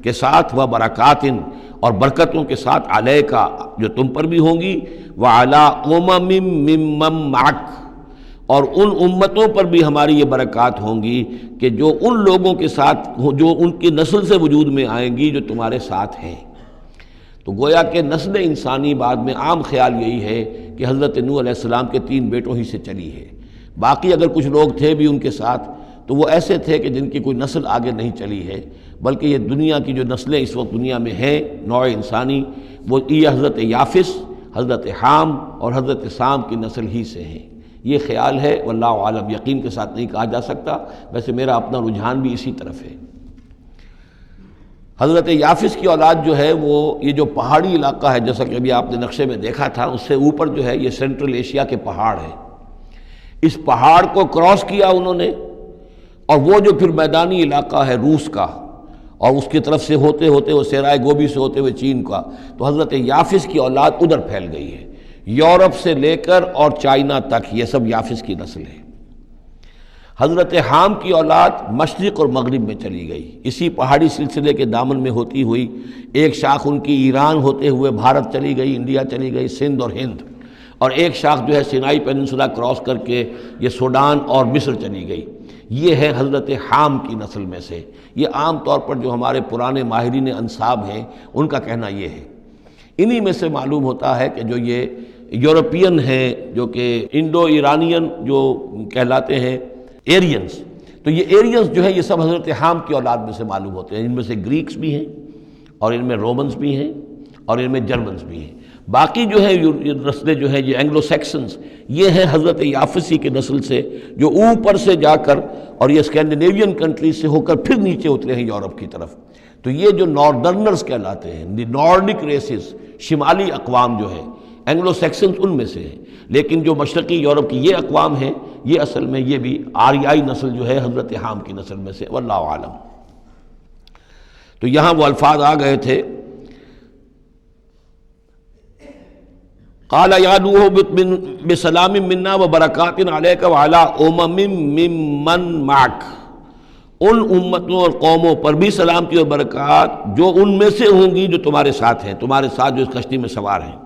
کے ساتھ، وبرکات، اور برکتوں کے ساتھ، علیکا، جو تم پر بھی ہوں گی، وعلی امم ممن معک، اور ان امتوں پر بھی ہماری یہ برکات ہوں گی کہ جو ان لوگوں کے ساتھ جو ان کی نسل سے وجود میں آئیں گی جو تمہارے ساتھ ہیں۔ تو گویا کہ نسل انسانی بعد میں عام خیال یہی ہے کہ حضرت نوح علیہ السلام کے 3 بیٹوں ہی سے چلی ہے، باقی اگر کچھ لوگ تھے بھی ان کے ساتھ تو وہ ایسے تھے کہ جن کی کوئی نسل آگے نہیں چلی ہے، بلکہ یہ دنیا کی جو نسلیں اس وقت دنیا میں ہیں نوع انسانی، وہ یہ حضرت یافس، حضرت حام اور حضرت سام کی نسل ہی سے ہیں۔ یہ خیال ہے، واللہ عالم، یقین کے ساتھ نہیں کہا جا سکتا، ویسے میرا اپنا رجحان بھی اسی طرف ہے۔ حضرت یافس کی اولاد جو ہے وہ یہ جو پہاڑی علاقہ ہے، جیسا کہ ابھی آپ نے نقشے میں دیکھا تھا، اس سے اوپر جو ہے یہ سینٹرل ایشیا کے پہاڑ ہیں، اس پہاڑ کو کراس کیا انہوں نے، اور وہ جو پھر میدانی علاقہ ہے روس کا، اور اس کی طرف سے ہوتے ہوتے وہ سیرائے گوبی سے ہوتے ہوئے چین کا، تو حضرت یافس کی اولاد ادھر پھیل گئی ہے، یورپ سے لے کر اور چائنا تک، یہ سب یافس کی نسل ہے۔ حضرت حام کی اولاد مشرق اور مغرب میں چلی گئی، اسی پہاڑی سلسلے کے دامن میں ہوتی ہوئی، ایک شاخ ان کی ایران ہوتے ہوئے بھارت چلی گئی، انڈیا چلی گئی، سندھ اور ہند، اور ایک شاخ جو ہے سینائی پیننسولا کراس کر کے یہ سوڈان اور مصر چلی گئی۔ یہ ہے حضرت حام کی نسل میں سے۔ یہ عام طور پر جو ہمارے پرانے ماہرین انساب ہیں ان کا کہنا یہ ہے۔ انہی میں سے معلوم ہوتا ہے کہ جو یہ یورپین ہیں، جو کہ انڈو ایرانین جو کہلاتے ہیں ایرینز، تو یہ ایرینز جو ہے یہ سب حضرت حام کی اولاد میں سے معلوم ہوتے ہیں۔ ان میں سے گریکس بھی ہیں، اور ان میں رومنز بھی ہیں، اور ان میں جرمنز بھی ہیں۔ باقی جو ہے نسلیں جو ہیں یہ اینگلو سیکسنز، یہ ہیں حضرت یافسی کے نسل سے، جو اوپر سے جا کر اور یہ اسکینڈینیوین کنٹریز سے ہو کر پھر نیچے اترے ہیں یورپ کی طرف۔ تو یہ جو ناردرنرز کہلاتے ہیں، دی نارڈک ریسز، شمالی اقوام جو ہے اینگلو سیکسنز ان میں سے ہیں، لیکن جو مشرقی یورپ کی یہ اقوام ہیں یہ اصل میں یہ بھی آریائی نسل جو ہے حضرت حام کی نسل میں سے، واللہ عالم۔ تو یہاں وہ الفاظ آ گئے تھے، قال یا نوح اہبط بسلام منا وبرکات علیک وعلی امم ممن معک، ان امتوں اور قوموں پر بھی سلامتی اور برکات جو ان میں سے ہوں گی جو تمہارے ساتھ ہیں، تمہارے ساتھ جو اس کشتی میں سوار ہیں،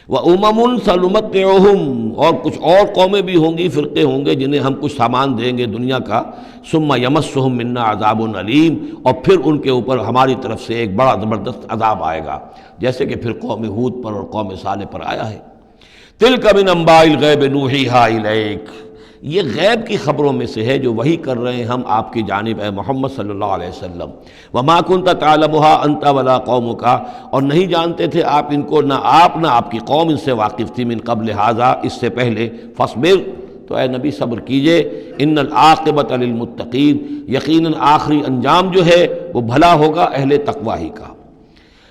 وَأُمَمٌ سَنُمَتِّعُهُمْ، اور کچھ اور قومیں بھی ہوں گی، فرقے ہوں گے جنہیں ہم کچھ سامان دیں گے دنیا کا، ثُمَّ يَمَسُّهُم مِّنَّا عَذَابٌ أَلِيمٌ، اور پھر ان کے اوپر ہماری طرف سے ایک بڑا زبردست عذاب آئے گا، جیسے کہ پھر قوم ہود پر اور قوم صالح پر آیا ہے۔ تِلْكَ مِنْ أَنْبَاءِ الْغَيْبِ نُوحِيهَا إِلَيْكَ، یہ غیب کی خبروں میں سے ہے جو وحی کر رہے ہیں ہم آپ کی جانب اے محمد صلی اللہ علیہ وسلم۔ وَمَا كُنْتَ تَعْلَمُهَا أَنْتَ وَلَا قَوْمُكَ، اور نہیں جانتے تھے آپ ان کو، نہ آپ کی قوم ان سے واقف تھی، من قبل ھذا، اس سے پہلے، فاصبر، تو اے نبی صبر کیجئے، ان العاقبۃ للمتقین، یقیناً آخری انجام جو ہے وہ بھلا ہوگا اہل تقوی ہی کا۔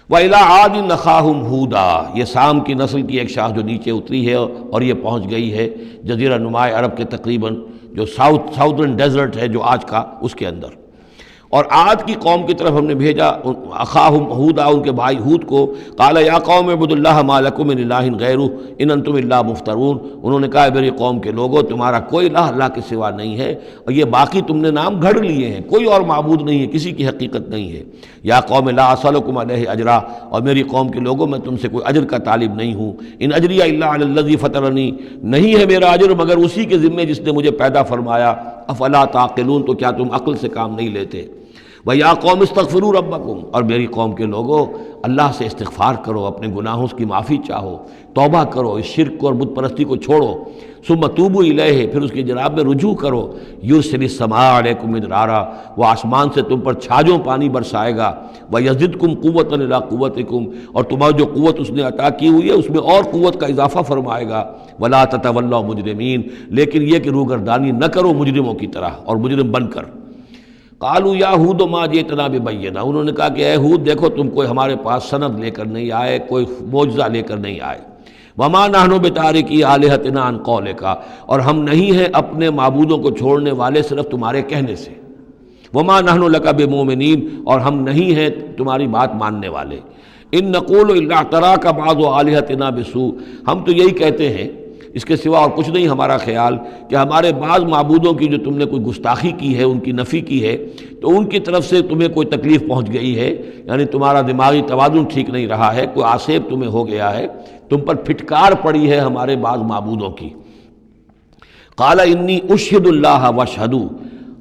وَإِلَىٰ عَادٍ أَخَاهُمْ هُودًا، یہ سام کی نسل کی ایک شاخ جو نیچے اتری ہے اور یہ پہنچ گئی ہے جزیرہ نماء عرب کے تقریباً جو ساؤتھرن ڈیزرٹ ہے جو آج کا، اس کے اندر، اور عاد کی قوم کی طرف ہم نے بھیجا اخاہم ہودا، ان کے بھائی ہود کو، قال یا قوم اعبدوا اللہ ما لکم من الہ غیرہ ان انتم الا مفترون، انہوں نے کہا میری قوم کے لوگوں تمہارا کوئی الہ اللہ کے سوا نہیں ہے، اور یہ باقی تم نے نام گھڑ لیے ہیں، کوئی اور معبود نہیں ہے، کسی کی حقیقت نہیں ہے۔ یا قوم لا اسألکم علیہ اجرا، اور میری قوم کے لوگوں میں تم سے کوئی اجر کا طالب نہیں ہوں، ان اجری الا علی الذی فطرنی، نہیں ہے میرا اجر مگر اسی کے ذمے جس نے مجھے پیدا فرمایا، افلا تعقلون، تو کیا تم عقل سے کام نہیں لیتے؟ وَيَا قَوْمِ اسْتَغْفِرُوا رَبَّكُمْ، اور میری قوم کے لوگوں اللہ سے استغفار کرو، اپنے گناہوں کی معافی چاہو، توبہ کرو، اس شرک کو اور بت پرستی کو چھوڑو، ثم توبوا الیہ، پھر اس کی جناب میں رجوع کرو، یرسل السماء علیکم مدرارا، وہ آسمان سے تم پر چھاجوں پانی برسائے گا، ویزدکم قوۃ الی قوتکم، اور تمہاری جو قوت اس نے عطا کی ہوئی ہے اس میں اور قوت کا اضافہ فرمائے گا، ولا تتولوا مجرمین، لیکن یہ کہ روگردانی نہ کرو مجرموں کی طرح اور مجرم بن کر۔ قالوا یا ہود ما جئتنا ببینہ، انہوں نے کہا کہ اے ہود دیکھو تم کوئی ہمارے پاس سند لے کر نہیں آئے، کوئی معجزہ لے کر نہیں آئے، وما نحن بتارکی آلہتنا عن قولک، اور ہم نہیں ہیں اپنے معبودوں کو چھوڑنے والے صرف تمہارے کہنے سے، وما نحن لک بمؤمنین، اور ہم نہیں ہیں تمہاری بات ماننے والے، ان نقول الا اعتراک بعض آلہتنا بسوء، ہم تو یہی کہتے ہیں اس کے سوا اور کچھ نہیں ہمارا خیال کہ ہمارے بعض معبودوں کی جو تم نے کوئی گستاخی کی ہے، ان کی نفی کی ہے، تو ان کی طرف سے تمہیں کوئی تکلیف پہنچ گئی ہے، یعنی تمہارا دماغی توازن ٹھیک نہیں رہا ہے، کوئی آسیب تمہیں ہو گیا ہے، تم پر پھٹکار پڑی ہے ہمارے بعض معبودوں کی۔ قال انی اشہد اللہ واشہدوا،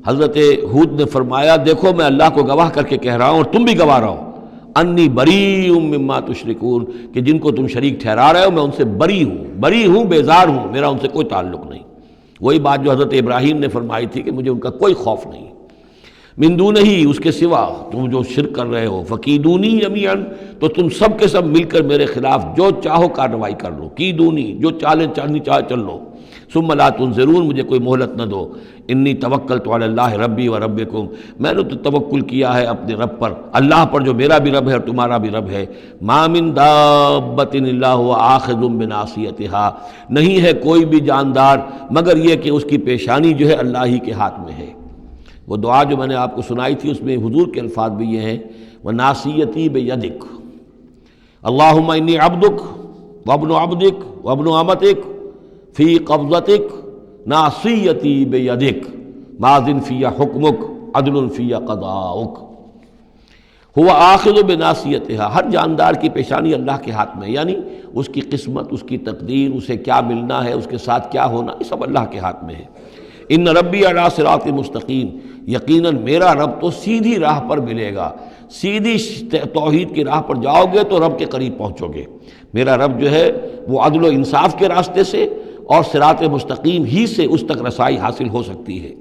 حضرت ہود نے فرمایا دیکھو میں اللہ کو گواہ کر کے کہہ رہا ہوں اور تم بھی گواہ رہو، انی بریء مما تشرکون، کہ جن کو تم شریک ٹھہرا رہے ہو میں ان سے بری ہوں، بیزار ہوں، میرا ان سے کوئی تعلق نہیں۔ وہی بات جو حضرت ابراہیم نے فرمائی تھی کہ مجھے ان کا کوئی خوف نہیں، من دونہ ہی، اس کے سوا تم جو شرک کر رہے ہو، فکیدونی جمیعا، تو تم سب کے سب مل کر میرے خلاف جو چاہو کارروائی کر لو، کیدونی، جو چالیں چلنی چاہے چل لو، ثم لا تنظرون، مجھے کوئی مہلت نہ دو، انی توکلت علی اللہ ربی و ربکم، میں نے تو توکل کیا ہے اپنے رب پر، اللہ پر جو میرا بھی رب ہے اور تمہارا بھی رب ہے، ما من دابۃ الا هو آخذ بناصیتها، نہیں ہے کوئی بھی جاندار مگر یہ کہ اس کی پیشانی جو ہے اللہ ہی کے ہاتھ میں ہے۔ وہ دعا جو میں نے آپ کو سنائی تھی اس میں حضور کے الفاظ بھی یہ ہیں، وَنَاصِيَتِي بِيَدِكَ اللہم انی عبدک وابن عبدک وابن امتک فی قبضتک ناصیتی بیدک ماض فی حکمک عدل فی قضاؤک۔ ہوا آخذ بناصیتها، ہر جاندار کی پیشانی اللہ کے ہاتھ میں، یعنی اس کی قسمت، اس کی تقدیر، اسے کیا ملنا ہے، اس کے ساتھ کیا ہونا، یہ سب اللہ کے ہاتھ میں ہے۔ ان ربی علی صراط مستقیم، یقیناً میرا رب تو سیدھی راہ پر ملے گا، سیدھی توحید کی راہ پر جاؤ گے تو رب کے قریب پہنچو گے۔ میرا رب جو ہے وہ عدل و انصاف کے راستے سے اور صراط مستقیم ہی سے اس تک رسائی حاصل ہو سکتی ہے۔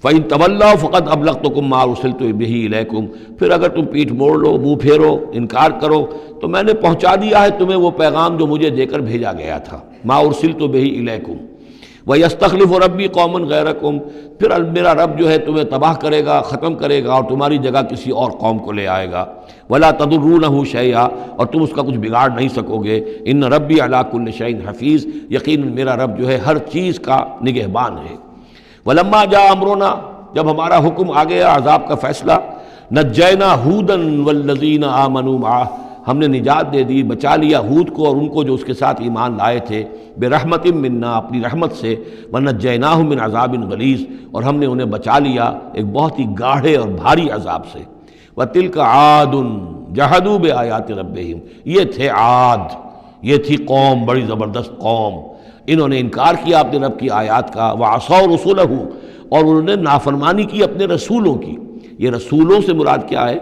فَإِن تَوَلَّوْا فَقَدْ أَبْلَغْتُكُم مَّا أُرْسِلْتُ بِهِ إِلَيْكُمْ، پھر اگر تم پیٹھ موڑ لو، منہ پھیرو، انکار کرو، تو میں نے پہنچا دیا ہے تمہیں وہ پیغام جو مجھے دے کر بھیجا گیا تھا، مَا أُرْسِلْتُ بِهِ إِلَيْكُمْ۔ وَيَسْتَخْلِفُ رَبِّي قَوْمًا غَيْرَكُمْ، پھر میرا رب جو ہے تمہیں تباہ کرے گا، ختم کرے گا اور تمہاری جگہ کسی اور قوم کو لے آئے گا۔ وَلَا تَضُرُّونَهُ شَيْئًا، اور تم اس کا کچھ بگاڑ نہیں سکو گے۔ إِنَّ رَبِّي عَلَىٰ كُلِّ شَيْءٍ حَفِيظٌ، یقیناً میرا رب جو ہے ہر چیز کا نگہبان ہے۔ وَلَمَّا جَاءَ أَمْرُنَا، جب ہمارا حکم آ گیا، عذاب کا فیصلہ، نجینا ہودا والذین آمنوا معہ، ہم نے نجات دے دی، بچا لیا ہود کو اور ان کو جو اس کے ساتھ ایمان لائے تھے، برحمت منا، اپنی رحمت سے، ونجیناہم من عذاب غلیظ، اور ہم نے انہیں بچا لیا ایک بہت ہی گاڑھے اور بھاری عذاب سے۔ وتلک عاد جحدوا بآیات ربہم، یہ تھے عاد، یہ تھی قوم، بڑی زبردست قوم، انہوں نے انکار کیا اپنے رب کی آیات کا، وعصوا رسولہ، اور انہوں نے نافرمانی کی اپنے رسولوں کی۔ یہ رسولوں سے مراد کیا ہے؟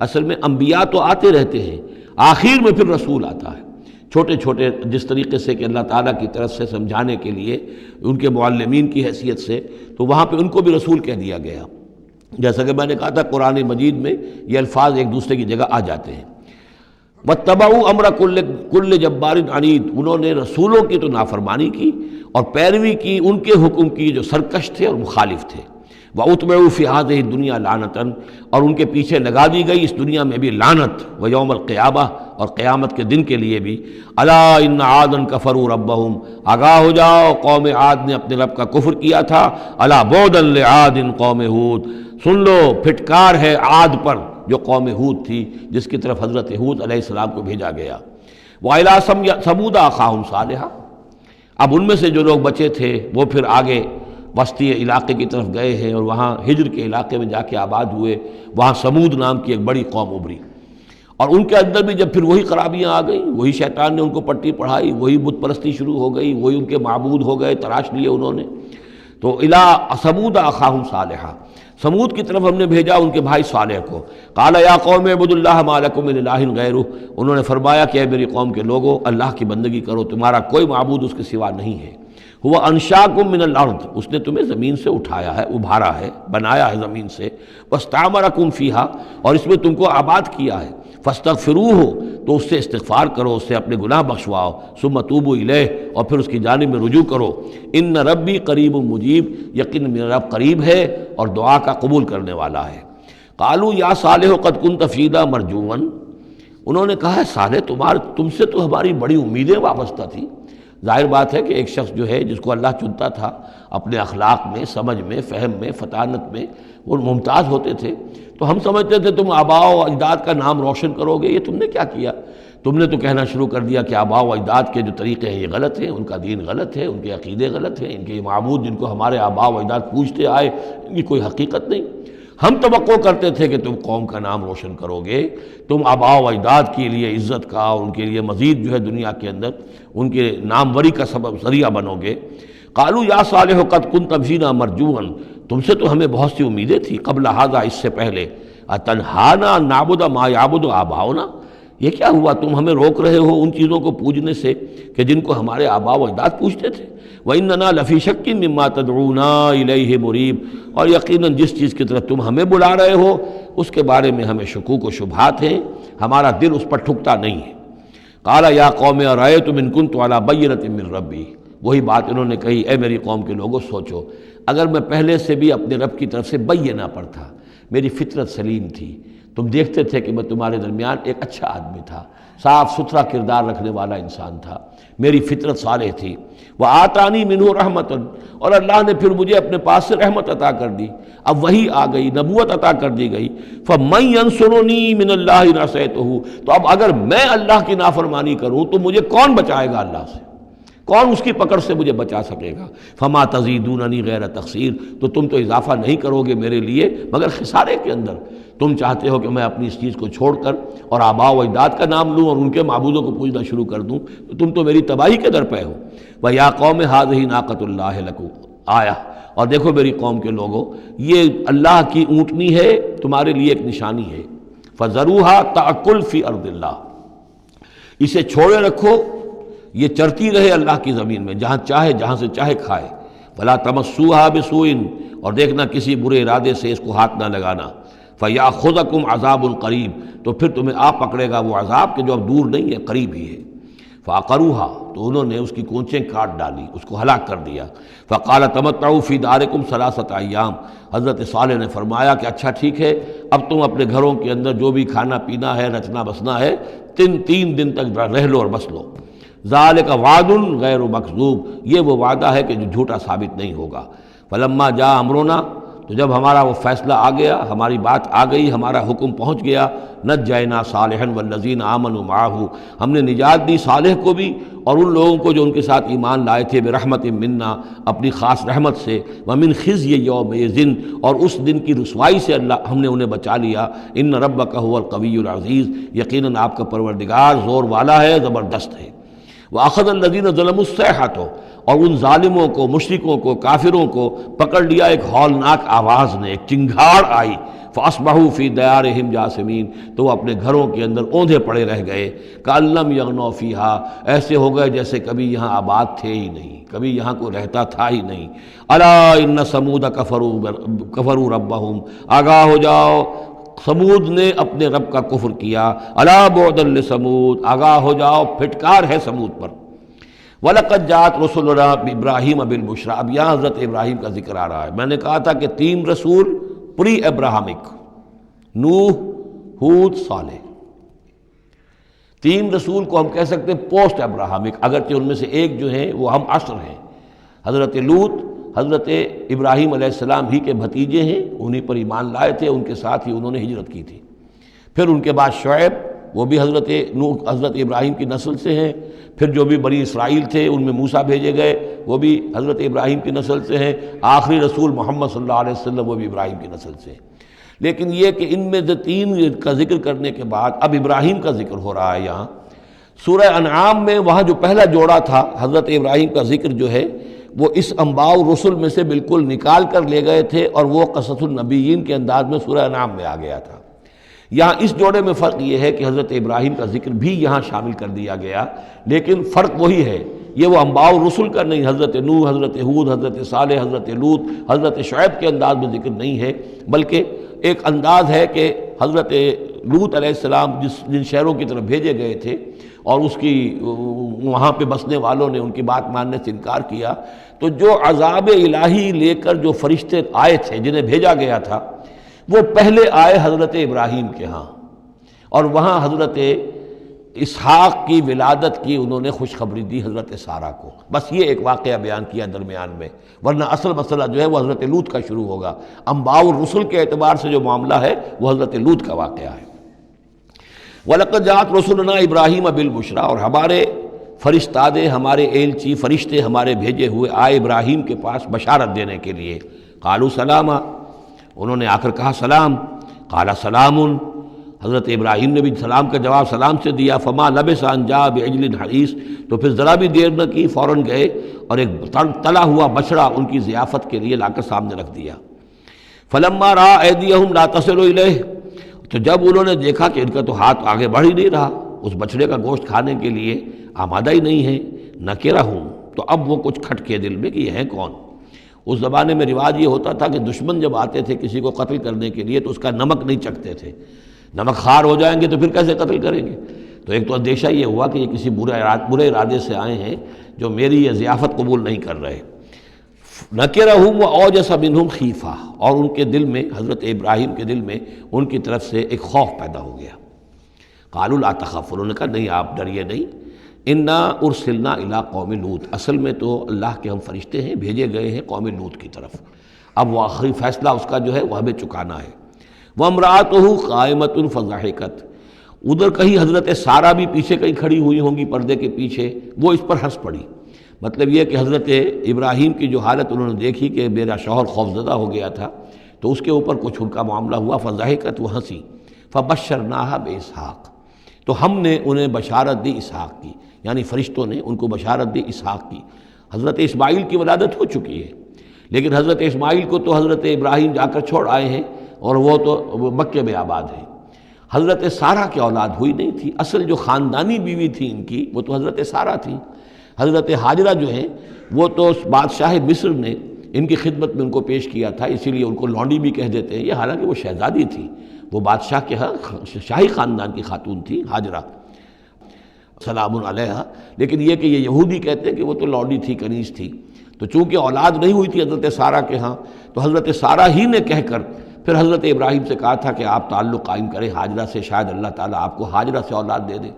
اصل میں انبیاء تو آتے رہتے ہیں، آخر میں پھر رسول آتا ہے، چھوٹے چھوٹے، جس طریقے سے کہ اللہ تعالیٰ کی طرف سے سمجھانے کے لیے ان کے معلمین کی حیثیت سے، تو وہاں پہ ان کو بھی رسول کہہ دیا گیا۔ جیسا کہ میں نے کہا تھا قرآن مجید میں یہ الفاظ ایک دوسرے کی جگہ آ جاتے ہیں۔ وَاتَّبَعُوا أَمْرَ كُلِّ جَبَّارٍ عَنِيدٍ، انہوں نے رسولوں کی تو نافرمانی کی اور پیروی کی ان کے حکم کی جو سرکش تھے اور مخالف تھے۔ وَأُتْبِعُوا فِي هَذِهِ الدُّنْيَا لَعْنَةً، اور ان کے پیچھے لگا دی گئی اس دنیا میں بھی لعنت، وَيَوْمَ الْقِيَامَةِ، اور قیامت کے دن کے لیے بھی۔ أَلَا إِنَّ عَادًا كَفَرُوا رَبَّهُمْ، آگاہ ہو جاؤ قوم عاد نے اپنے رب کا کفر کیا تھا۔ أَلَا بُعْدًا لِعَادٍ قوم ہود، سن لو پھٹکار ہے عاد پر جو قوم ہود تھی، جس کی طرف حضرت ہود علیہ السلام کو بھیجا گیا۔ وَإِلَىٰ ثَمُودَ أَخَاهُمْ صَالِحًا، اب ان میں سے جو لوگ بچے تھے وہ پھر آگے وسطی علاقے کی طرف گئے ہیں اور وہاں ہجر کے علاقے میں جا کے آباد ہوئے، وہاں سمود نام کی ایک بڑی قوم ابھری، اور ان کے اندر بھی جب پھر وہی خرابیاں آ گئیں، وہی شیطان نے ان کو پٹی پڑھائی، وہی بت پرستی شروع ہو گئی، وہی ان کے معبود ہو گئے، تراش لیے انہوں نے۔ تو الی ثمود اخاہم صالحا، سمود کی طرف ہم نے بھیجا ان کے بھائی صالح کو. قال یا قوم اعبدوا اللہ ما لکم من الہ غیرہ، انہوں نے فرمایا کہ اے میری قوم کے لوگو اللہ کی بندگی کرو، تمہارا کوئی معبود اس کے سوا نہیں ہے. هو انشاکم من الارض، اس نے تمہیں زمین سے اٹھایا ہے، ابھارا ہے، بنایا ہے زمین سے. واستعمرکم فیہا، اور اس میں تم کو آباد کیا ہے. فاستغفروہ، تو اس سے استغفار کرو، اس سے اپنے گناہ بخشواؤ. ثم توبوا الیہ، اور پھر اس کی جانب میں رجوع کرو. ان ربی قریب مجیب، یقین میرا رب قریب ہے اور دعا کا قبول کرنے والا ہے. قالوا یا صالح قد کنت فینا مرجوا، انہوں نے کہا ہے صالح تم سے تو ہماری بڑی امیدیں وابستہ تھیں. ظاہر بات ہے کہ ایک شخص جو ہے جس کو اللہ چنتا تھا اپنے اخلاق میں، سمجھ میں، فہم میں، فطانت میں وہ ممتاز ہوتے تھے، تو ہم سمجھتے تھے تم آباء و اجداد کا نام روشن کرو گے. یہ تم نے کیا کیا؟ تم نے تو کہنا شروع کر دیا کہ آباء و اجداد کے جو طریقے ہیں یہ غلط ہیں، ان کا دین غلط ہے، ان کے عقیدے غلط ہیں، ان کے معبود جن کو ہمارے آباء و اجداد پوجتے آئے ان کی کوئی حقیقت نہیں. ہم توقع کرتے تھے کہ تم قوم کا نام روشن کرو گے، تم آباء و اجداد کے لیے عزت کا اور ان کے لیے مزید جو ہے دنیا کے اندر ان کے ناموری کا سبب ذریعہ بنو گے. قالوا یا صالح قد کنت فینا مرجوا، تم سے تو ہمیں بہت سی امیدیں تھیں قبل ھذا، اس سے پہلے. اتنہانا ان نعبد ما یعبد آباؤنا، یہ کیا ہوا تم ہمیں روک رہے ہو ان چیزوں کو پوجنے سے کہ جن کو ہمارے آباء و اجداد پوجتے تھے. وَإِنَّنَا لَفِي شَكٍّ مِّمَّا تَدْعُونَا إِلَيْهِ مُرِيبٍ، اور یقیناً جس چیز کی طرف تم ہمیں بلا رہے ہو اس کے بارے میں ہمیں شکوک و شبہات ہیں، ہمارا دل اس پر ٹھکتا نہیں ہے. قَالَ يَا قَوْمِ أَرَأَيْتُمْ إِن كُنتُ عَلَىٰ بَيِّنَةٍ مِّن رَّبِّي، وہی بات انہوں نے کہی، اے میری قوم کے لوگوں سوچو، اگر میں پہلے سے بھی اپنے رب کی طرف سے بینہ پر تھا، میری فطرت سلیم تھی، تم دیکھتے تھے کہ میں تمہارے درمیان ایک اچھا آدمی تھا، صاف ستھرا کردار رکھنے والا انسان تھا، میری فطرت صالح تھی. وَآتَانِي مِنْهُ رَحْمَةً، اور اللہ نے پھر مجھے اپنے پاس سے رحمت عطا کر دی، اب وہی آ گئی، نبوت عطا کر دی گئی. فَمَن يَنصُرُنِي مِنَ اللَّهِ إِنْ عَصَيْتُهُ، تو اب اگر میں اللہ کی نافرمانی کروں تو مجھے کون بچائے گا اللہ سے، کون اس کی پکڑ سے مجھے بچا سکے گا. فما تزیدوننی غیر تقصیر، تو تم تو اضافہ نہیں کرو گے میرے لیے مگر خسارے کے اندر. تم چاہتے ہو کہ میں اپنی اس چیز کو چھوڑ کر اور آباء و اجداد کا نام لوں اور ان کے معبودوں کو پوجنا شروع کر دوں، تو تم تو میری تباہی کے در پہ ہو. وَيَا قَوْمِ هَٰذِهِ نَاقَةُ اللَّهِ لَكُمْ آیَةٌ، اور دیکھو میری قوم کے لوگوں، یہ اللہ کی اونٹنی ہے، تمہارے لیے ایک نشانی ہے. فَذَرُوهَا تَأْكُلْ فِي أَرْضِ اللَّهِ، اسے چھوڑے رکھو، یہ چرتی رہے اللہ کی زمین میں، جہاں چاہے جہاں سے چاہے کھائے. وَلَا تَمَسُّوهَا بِسُوءٍ، اور دیکھنا کسی برے ارادے سے اس کو ہاتھ نہ لگانا. فَيَأْخُذَكُمْ عَذَابٌ قَرِيبٌ، تو پھر تمہیں آ پکڑے گا وہ عذاب کہ جو اب دور نہیں ہے، قریب ہی ہے. فَعَقَرُوهَا، تو انہوں نے اس کی کونچیں کاٹ ڈالی، اس کو ہلاک کر دیا. فَقَالَ تَمَتَّعُوا فِي دَارِكُمْ ثَلَاثَةَ أَيَّامٍ، حضرت صالح نے فرمایا کہ اچھا ٹھیک ہے، اب تم اپنے گھروں کے اندر جو بھی کھانا پینا ہے، رچنا بسنا ہے، تین دن تک رہ لو اور بس لو. ذالک وعد غیر مکذوب، یہ وہ وعدہ ہے کہ جو جھوٹا ثابت نہیں ہوگا. فلما جاء امرنا، تو جب ہمارا وہ فیصلہ آ گیا، ہماری بات آ گئی، ہمارا حکم پہنچ گیا، نجینا صالحا والذین آمنوا معہ، ہم نے نجات دی صالح کو بھی اور ان لوگوں کو جو ان کے ساتھ ایمان لائے تھے، برحمت منا، اپنی خاص رحمت سے. ومن خزی یومئذ، اور اس دن کی رسوائی سے اللہ ہم نے انہیں بچا لیا. ان ربک هو القوی العزیز، یقیناً آپ کا پروردگار زور والا ہے، زبردست ہے. وَأَخَذَ الَّذِينَ ظَلَمُوا الصَّيْحَةُ، اور ان ظالموں کو، مشرکوں کو، کافروں کو پکڑ لیا ایک ہولناک آواز نے، ایک چنگھاڑ آئی. فَأَصْبَحُوا فِي دِيَارِهِمْ جَاثِمِينَ، تو وہ اپنے گھروں کے اندر اوندھے پڑے رہ گئے. كَأَن لَّمْ يَغْنَوْا فِيهَا، ایسے ہو گئے جیسے کبھی یہاں آباد تھے ہی نہیں، کبھی یہاں کوئی رہتا تھا ہی نہیں. أَلَا إِنَّ ثَمُودَ كَفَرُوا رَبَّهُمْ، آگاہ ہو جاؤ، سمود نے اپنے رب کا کفر کیا. الا بعدا لثمود، آگاہ ہو جاؤ، پھٹکار ہے سمود پر. وَلَقَدْ جَاءَتْ رُسُلُنَا بِإِبْرَاهِيمَ بِالْبُشْرَىٰ، اب یہاں حضرت ابراہیم کا ذکر آ رہا ہے. میں نے کہا تھا کہ 3 رسول پری ابراہمک، نوح، ہود، صالح. 3 رسول کو ہم کہہ سکتے ہیں پوسٹ ابراہمک، اگرچہ ان میں سے ایک جو ہیں وہ ہم عصر ہیں. حضرت لوط حضرت ابراہیم علیہ السلام ہی کے بھتیجے ہیں، انہی پر ایمان لائے تھے، ان کے ساتھ ہی انہوں نے ہجرت کی تھی. پھر ان کے بعد شعیب، وہ بھی حضرت نوح حضرت ابراہیم کی نسل سے ہیں. پھر جو بھی بنی اسرائیل تھے ان میں موسیٰ بھیجے گئے، وہ بھی حضرت ابراہیم کی نسل سے ہیں. آخری رسول محمد صلی اللہ علیہ وسلم وہ بھی ابراہیم کی نسل سے ہیں. لیکن یہ کہ ان میں سے 3 کا ذکر کرنے کے بعد اب ابراہیم کا ذکر ہو رہا ہے یہاں. سورہ انعام میں وہاں جو پہلا جوڑا تھا حضرت ابراہیم کا ذکر جو ہے وہ اس انباء رسل میں سے بالکل نکال کر لے گئے تھے، اور وہ قصص النبیین کے انداز میں سورہ انعام میں آ گیا تھا۔ یہاں اس جوڑے میں فرق یہ ہے کہ حضرت ابراہیم کا ذکر بھی یہاں شامل کر دیا گیا، لیکن فرق وہی ہے، یہ وہ انباء رسل کا نہیں، حضرت نوح، حضرت ہود، حضرت صالح، حضرت لوط، حضرت شعیب کے انداز میں ذکر نہیں ہے، بلکہ ایک انداز ہے کہ حضرت لوط علیہ السلام جن شہروں کی طرف بھیجے گئے تھے اور اس کی وہاں پہ بسنے والوں نے ان کی بات ماننے سے انکار کیا، تو جو عذاب الہی لے کر جو فرشتے آئے تھے جنہیں بھیجا گیا تھا، وہ پہلے آئے حضرت ابراہیم کے ہاں، اور وہاں حضرت اسحاق کی ولادت کی انہوں نے خوشخبری دی حضرت سارہ کو۔ بس یہ ایک واقعہ بیان کیا درمیان میں، ورنہ اصل مسئلہ جو ہے وہ حضرت لوط کا شروع ہوگا۔ انباء الرسل کے اعتبار سے جو معاملہ ہے وہ حضرت لوط کا واقعہ ہے۔ وَلَقَدْ جَاءَتْ رُسُلُنَا إِبْرَاهِيمَ بِالْبُشْرَىٰ، اور ہمارے فرشتادے، ہمارے ایلچی فرشتے ہمارے بھیجے ہوئے آئے ابراہیم کے پاس بشارت دینے کے لیے۔ قالوا سلاما، انہوں نے آ کر کہا سلام۔ قال سلام، حضرت ابراہیم نے بھی سلام کا جواب سلام سے دیا۔ فما لبث ان جاء بعجل حنیذ، تو پھر ذرا بھی دیر نہ کی، فوراً گئے اور ایک تلا ہوا بچڑا ان کی ضیافت کے لیے لا کر سامنے رکھ دیا۔ فلما رأى أيديهم لا تصل إليه، تو جب انہوں نے دیکھا کہ ان کا تو ہاتھ آگے بڑھ ہی نہیں رہا، اس بچڑے کا گوشت کھانے کے لیے آمادہ ہی نہیں ہے، نکرہم، تو اب وہ کچھ کھٹکے دل میں کہ یہ ہیں کون۔ اس زمانے میں رواج یہ ہوتا تھا کہ دشمن جب آتے تھے کسی کو قتل کرنے کے لیے تو اس کا نمک نہیں چکھتے تھے، نمک خوار ہو جائیں گے تو پھر کیسے قتل کریں گے۔ تو ایک تو اندیشہ یہ ہوا کہ یہ کسی برے ارادے سے آئے ہیں جو میری یہ ضیافت قبول نہیں کر رہے۔ نکرہم واوجس منہم خیفہ، اور ان کے دل میں، حضرت ابراہیم کے دل میں ان کی طرف سے ایک خوف پیدا ہو گیا۔ قالوا لا تخف، انہوں نے کہا نہیں آپ ڈریے نہیں، انا ارسلنا الی قوم لوط، اصل میں تو اللہ کے ہم فرشتے ہیں، بھیجے گئے ہیں قوم لوط کی طرف، اب وہ آخری فیصلہ اس کا جو ہے وہ ہمیں چکانا ہے۔ وامرأتہ قائمۃ فضحکت، ادھر کہیں حضرت سارہ بھی پیچھے کہیں کھڑی ہوئی ہوں گی پردے کے پیچھے، وہ اس پر ہنس پڑی۔ مطلب یہ کہ حضرت ابراہیم کی جو حالت انہوں نے دیکھی کہ میرا شوہر خوفزدہ ہو گیا تھا، تو اس کے اوپر کچھ ان کا معاملہ ہوا، فضحکت، وہ ہنسی۔ فبشرناہا باسحاق، تو ہم نے انہیں بشارت دی اسحاق کی، یعنی فرشتوں نے ان کو بشارت دی اسحاق کی۔ حضرت اسماعیل کی ولادت ہو چکی ہے، لیکن حضرت اسماعیل کو تو حضرت ابراہیم جا کر چھوڑ آئے ہیں اور وہ تو مکے میں آباد ہیں۔ حضرت سارہ کی اولاد ہوئی نہیں تھی، اصل جو خاندانی بیوی تھی ان کی وہ تو حضرت سارہ تھی۔ حضرت ہاجرہ جو ہیں وہ تو بادشاہ مصر نے ان کی خدمت میں ان کو پیش کیا تھا، اسی لیے ان کو لونڈی بھی کہہ دیتے ہیں، یہ حالانکہ وہ شہزادی تھی، وہ بادشاہ کے ہاں شاہی خاندان کی خاتون تھی ہاجرہ سلام علیہا، لیکن یہ کہ یہ یہودی کہتے ہیں کہ وہ تو لونڈی تھی، کنیز تھی۔ تو چونکہ اولاد نہیں ہوئی تھی حضرت سارہ کے ہاں، تو حضرت سارہ ہی نے کہہ کر پھر حضرت ابراہیم سے کہا تھا کہ آپ تعلق قائم کریں ہاجرہ سے، شاید اللہ تعالیٰ آپ کو ہاجرہ سے اولاد دے دے۔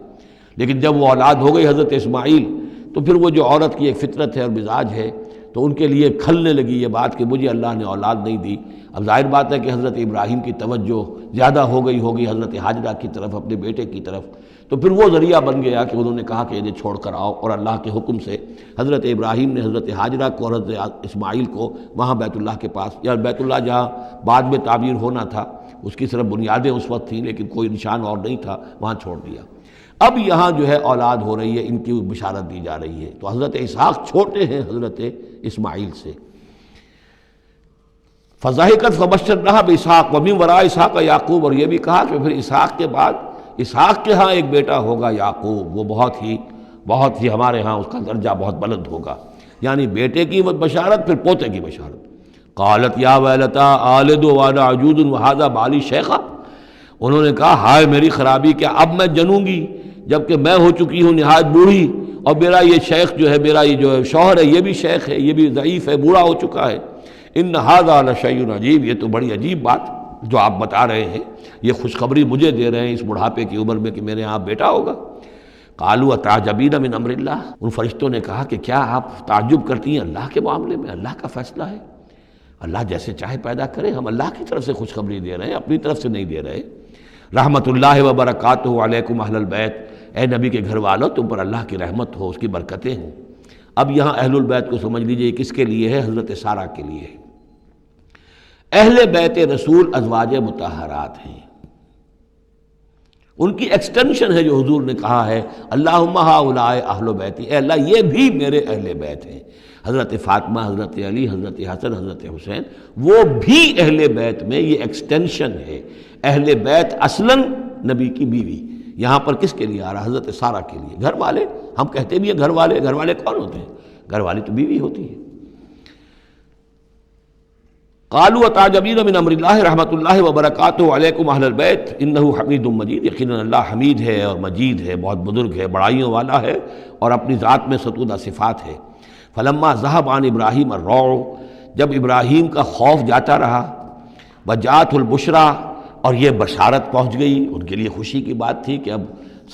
لیکن جب وہ اولاد ہو گئی حضرت اسماعیل، تو پھر وہ جو عورت کی ایک فطرت ہے اور مزاج ہے، تو ان کے لیے کھلنے لگی یہ بات کہ مجھے اللہ نے اولاد نہیں دی۔ اب ظاہر بات ہے کہ حضرت ابراہیم کی توجہ زیادہ ہو گئی ہوگی حضرت ہاجرہ کی طرف، اپنے بیٹے کی طرف، تو پھر وہ ذریعہ بن گیا کہ انہوں نے کہا کہ انہیں چھوڑ کر آؤ، اور اللہ کے حکم سے حضرت ابراہیم نے حضرت ہاجرہ کو اور حضرت اسماعیل کو وہاں بیت اللہ کے پاس، یا بیت اللہ جہاں بعد میں تعمیر ہونا تھا اس کی صرف بنیادیں اس وقت تھیں لیکن کوئی نشان اور نہیں تھا، وہاں چھوڑ دیا۔ اب یہاں جو ہے اولاد ہو رہی ہے، ان کی بشارت دی جا رہی ہے، تو حضرت اسحاق چھوٹے ہیں حضرت اسماعیل سے۔ فضحکت فبشرناہا باسحاق ومن وراء اسحاق یعقوب، اور یہ بھی کہا کہ پھر اسحاق کے بعد اسحاق کے ہاں ایک بیٹا ہوگا یعقوب، وہ بہت ہی ہمارے ہاں اس کا درجہ بہت بلند ہوگا، یعنی بیٹے کی بشارت پھر پوتے کی بشارت۔ قالت یا ویلتا آلد وانا عجوز وہذا بالی شیخا، انہوں نے کہا ہائے میری خرابی، کیا اب میں جنوں گی جبکہ میں ہو چکی ہوں نہایت بوڑھی، اور میرا یہ شیخ جو ہے، میرا یہ جو شوہر ہے یہ بھی شیخ ہے، یہ بھی ضعیف ہے، بوڑھا ہو چکا ہے۔ ان ھذا لشیء عجیب، یہ تو بڑی عجیب بات جو آپ بتا رہے ہیں، یہ خوشخبری مجھے دے رہے ہیں اس بڑھاپے کی عمر میں کہ میرے یہاں بیٹا ہوگا۔ قالوا اتعجبین من امر اللہ، ان فرشتوں نے کہا کہ کیا آپ تعجب کرتی ہیں اللہ کے معاملے میں؟ اللہ کا فیصلہ ہے، اللہ جیسے چاہے پیدا کرے، ہم اللہ کی طرف سے خوشخبری دے رہے ہیں، اپنی طرف سے نہیں دے رہے۔ رحمت اللہ وبرکاتہ علیکم اہل البیت، اے نبی کے گھر والوں تم پر اللہ کی رحمت ہو، اس کی برکتیں ہوں۔ اب یہاں اہل البیت کو سمجھ لیجئے کس کے لیے ہے؟ حضرت سارہ کے لیے ہے۔ اہل بیت رسول ازواج مطہرات ہیں، ان کی ایکسٹینشن ہے جو حضور نے کہا ہے اللہم ہؤلاء اہل بیتی، اے اللہ یہ بھی میرے اہل بیت ہیں۔ حضرت فاطمہ، حضرت علی، حضرت حسن، حضرت حسین، وہ بھی اہل بیت میں، یہ ایکسٹینشن ہے۔ اہل بیت اصلاً نبی کی بیوی، یہاں پر کس کے لیے آ رہا؟ حضرت سارہ کے لیے۔ گھر والے، ہم کہتے بھی ہیں گھر والے، گھر والے کون ہوتے ہیں؟ گھر والی تو بیوی ہوتی ہے۔ قالوا اتعجبین من امر اللہ رحمۃ اللہ وبرکاتہ علیکم اہل البیت انہ حمید مجید، یقیناً اللہ حمید ہے اور مجید ہے، بہت بزرگ ہے، بڑائیوں والا ہے، اور اپنی ذات میں ستودہ صفات ہے۔ فلما ذهب عن ابراہیم الروع، جب ابراہیم کا خوف جاتا رہا، وجاءت البشریٰ، اور یہ بشارت پہنچ گئی، ان کے لیے خوشی کی بات تھی کہ اب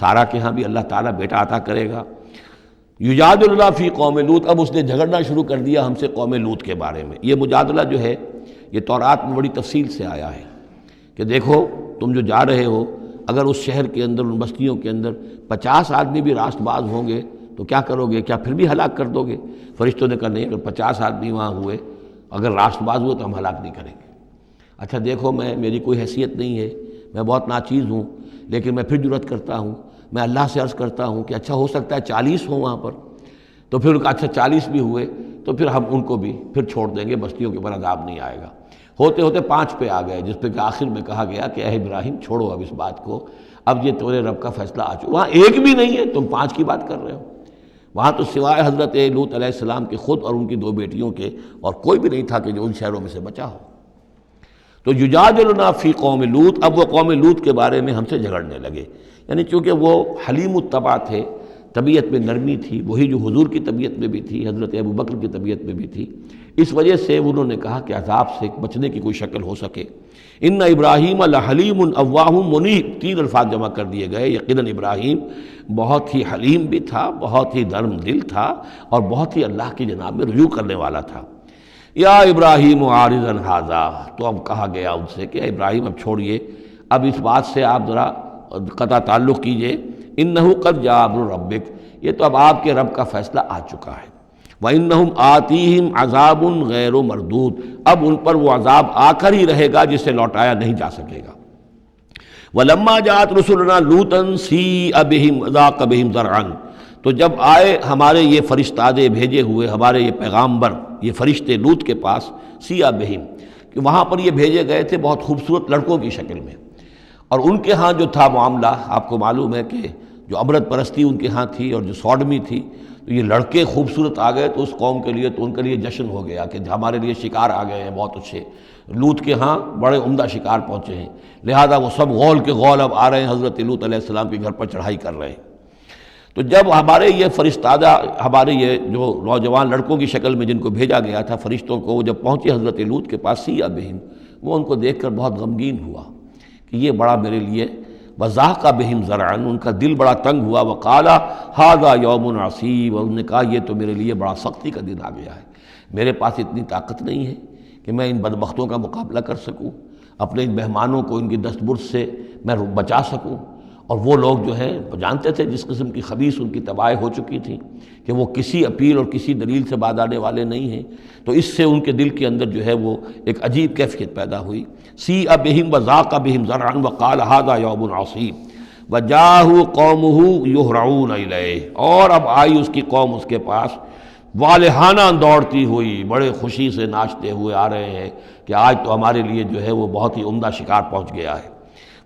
سارہ کے ہاں بھی اللہ تعالیٰ بیٹا عطا کرے گا۔ یجادلنا فی قوم لوط، اب اس نے جھگڑنا شروع کر دیا ہم سے قوم لوط کے بارے میں۔ یہ مجادلہ جو ہے یہ تورات میں بڑی تفصیل سے آیا ہے کہ دیکھو تم جو جا رہے ہو، اگر اس شہر کے اندر، ان بستیوں کے اندر 50 آدمی بھی راست باز ہوں گے تو کیا کرو گے؟ کیا پھر بھی ہلاک کر دو گے؟ فرشتوں نے کہا نہیں، اگر 50 آدمی وہاں ہوئے، اگر راست باز ہوئے تو ہم ہلاک نہیں کریں گے۔ اچھا دیکھو، میری کوئی حیثیت نہیں ہے، میں بہت ناچیز ہوں، لیکن میں پھر جرأت کرتا ہوں، میں اللہ سے عرض کرتا ہوں کہ اچھا ہو سکتا ہے 40 ہوں وہاں پر، تو پھر اچھا 40 بھی ہوئے تو پھر ہم ان کو بھی پھر چھوڑ دیں گے، بستیوں کے اوپر عذاب نہیں آئے گا۔ ہوتے ہوتے 5 پہ آ گئے، جس پہ کہ آخر میں کہا گیا کہ اے ابراہیم چھوڑو اب اس بات کو، اب یہ تمہارے رب کا فیصلہ آ چکا۔ وہاں ایک بھی نہیں ہے، تم 5 کی بات کر رہے ہو۔ وہاں تو سوائے حضرت لوط علیہ السلام کے خود اور ان کی 2 بیٹیوں کے اور کوئی بھی نہیں تھا کہ جو ان شہروں میں سے بچا ہو۔ تو یجادلنا فی قوم لوط، اب وہ قوم لوط کے بارے میں ہم سے جھگڑنے لگے، یعنی چونکہ وہ حلیم الطبع تھے، طبیعت میں نرمی تھی، وہی جو حضور کی طبیعت میں بھی تھی، حضرت ابوبکر کی طبیعت میں بھی تھی، اس وجہ سے انہوں نے کہا کہ عذاب سے بچنے کی کوئی شکل ہو سکے۔ ان ابراہیم لحلیم اواہ منیب، 3 الفاظ جمع کر دیے گئے۔ یقیناً ابراہیم بہت ہی حلیم بھی تھا، بہت ہی نرم دل تھا، اور بہت ہی اللہ کی جناب میں رجوع کرنے والا تھا۔ یا ابراہیم عارض عن ھذا، تو اب کہا گیا ان سے کہ ابراہیم اب چھوڑیے، اب اس بات سے آپ ذرا قطع تعلق کیجئے۔ انہ قد جاء امر ربک، یہ تو اب آپ کے رب کا فیصلہ آ چکا ہے۔ وانہم آتیہم عذاب غیر مردود، اب ان پر وہ عذاب آ کر ہی رہے گا جسے لوٹایا نہیں جا سکے گا۔ ولما جاءت رسلنا لوطا سیء بہم وضاق بہم ذرعا، تو جب آئے ہمارے یہ فرشتادے بھیجے ہوئے، ہمارے یہ پیغامبر، یہ فرشتے لوط کے پاس، سیء بہم، کہ وہاں پر یہ بھیجے گئے تھے بہت خوبصورت لڑکوں کی شکل میں، اور ان کے ہاں جو تھا معاملہ، آپ کو معلوم ہے کہ جو عبرت پرستی ان کے ہاں تھی اور جو سوڈمی تھی، تو یہ لڑکے خوبصورت آ گئے تو اس قوم کے لیے، تو ان کے لیے جشن ہو گیا کہ ہمارے لیے شکار آ گئے ہیں بہت اچھے، لوط کے ہاں بڑے عمدہ شکار پہنچے ہیں، لہذا وہ سب غول کے غول اب آ رہے ہیں، حضرت لوط علیہ السلام کے گھر پر چڑھائی کر رہے ہیں۔ تو جب ہمارے یہ فرشتادہ، ہمارے یہ جو نوجوان لڑکوں کی شکل میں جن کو بھیجا گیا تھا فرشتوں کو، وہ جب پہنچے حضرت لوط کے پاس، سیء بہم، وہ ان کو دیکھ کر بہت غمگین ہوا کہ یہ بڑا میرے لیے، وضاق بہم ذرعا، ان کا دل بڑا تنگ ہوا، وقال ھذا یوم عصیب، اور انہوں نے کہا یہ تو میرے لیے بڑا سختی کا دن آ گیا ہے، میرے پاس اتنی طاقت نہیں ہے کہ میں ان بدبختوں کا مقابلہ کر سکوں، اپنے ان مہمانوں کو ان کی دستبرد سے میں بچا سکوں۔ اور وہ لوگ جو ہیں وہ جانتے تھے جس قسم کی خبیث ان کی تباہی ہو چکی تھی کہ وہ کسی اپیل اور کسی دلیل سے باز آنے والے نہیں ہیں، تو اس سے ان کے دل کے اندر جو ہے وہ ایک عجیب کیفیت پیدا ہوئی۔ سیء بہم وضاق بہم ذرعا وقال ھذا یوم عصیب وجاءہ قومہ یہرعون الیہ، اور اب آئی اس کی قوم اس کے پاس والہانہ دوڑتی ہوئی، بڑے خوشی سے ناچتے ہوئے آ رہے ہیں کہ آج تو ہمارے لیے جو ہے وہ بہت ہی عمدہ شکار پہنچ گیا ہے۔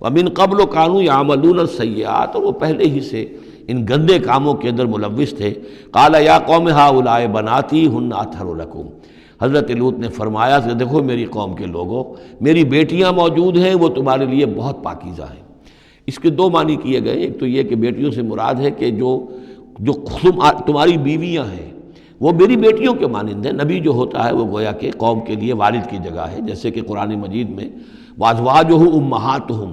وَمِن قَبْلُ كَانُوا يَعْمَلُونَ السَّيِّئَاتِ، اور وہ پہلے ہی سے ان گندے کاموں کے اندر ملوث تھے۔ قَالَ يَا قَوْمِ هَؤُلَاءِ بَنَاتِي هُنَّ أَطْهَرُ لَكُمْ، حضرت لوط نے فرمایا کہ دیکھو میری قوم کے لوگوں، میری بیٹیاں موجود ہیں، وہ تمہارے لیے بہت پاکیزہ ہیں۔ اس کے 2 معنی کیے گئے، ایک تو یہ کہ بیٹیوں سے مراد ہے کہ جو تمہاری بیویاں ہیں وہ میری بیٹیوں کے مانند ہیں۔ نبی جو ہوتا ہے وہ گویا کہ قوم کے لیے والد کی جگہ ہے، جیسے کہ قرآن مجید میں وَأَزْوَاجُهُ أُمَّهَاتُهُمْ،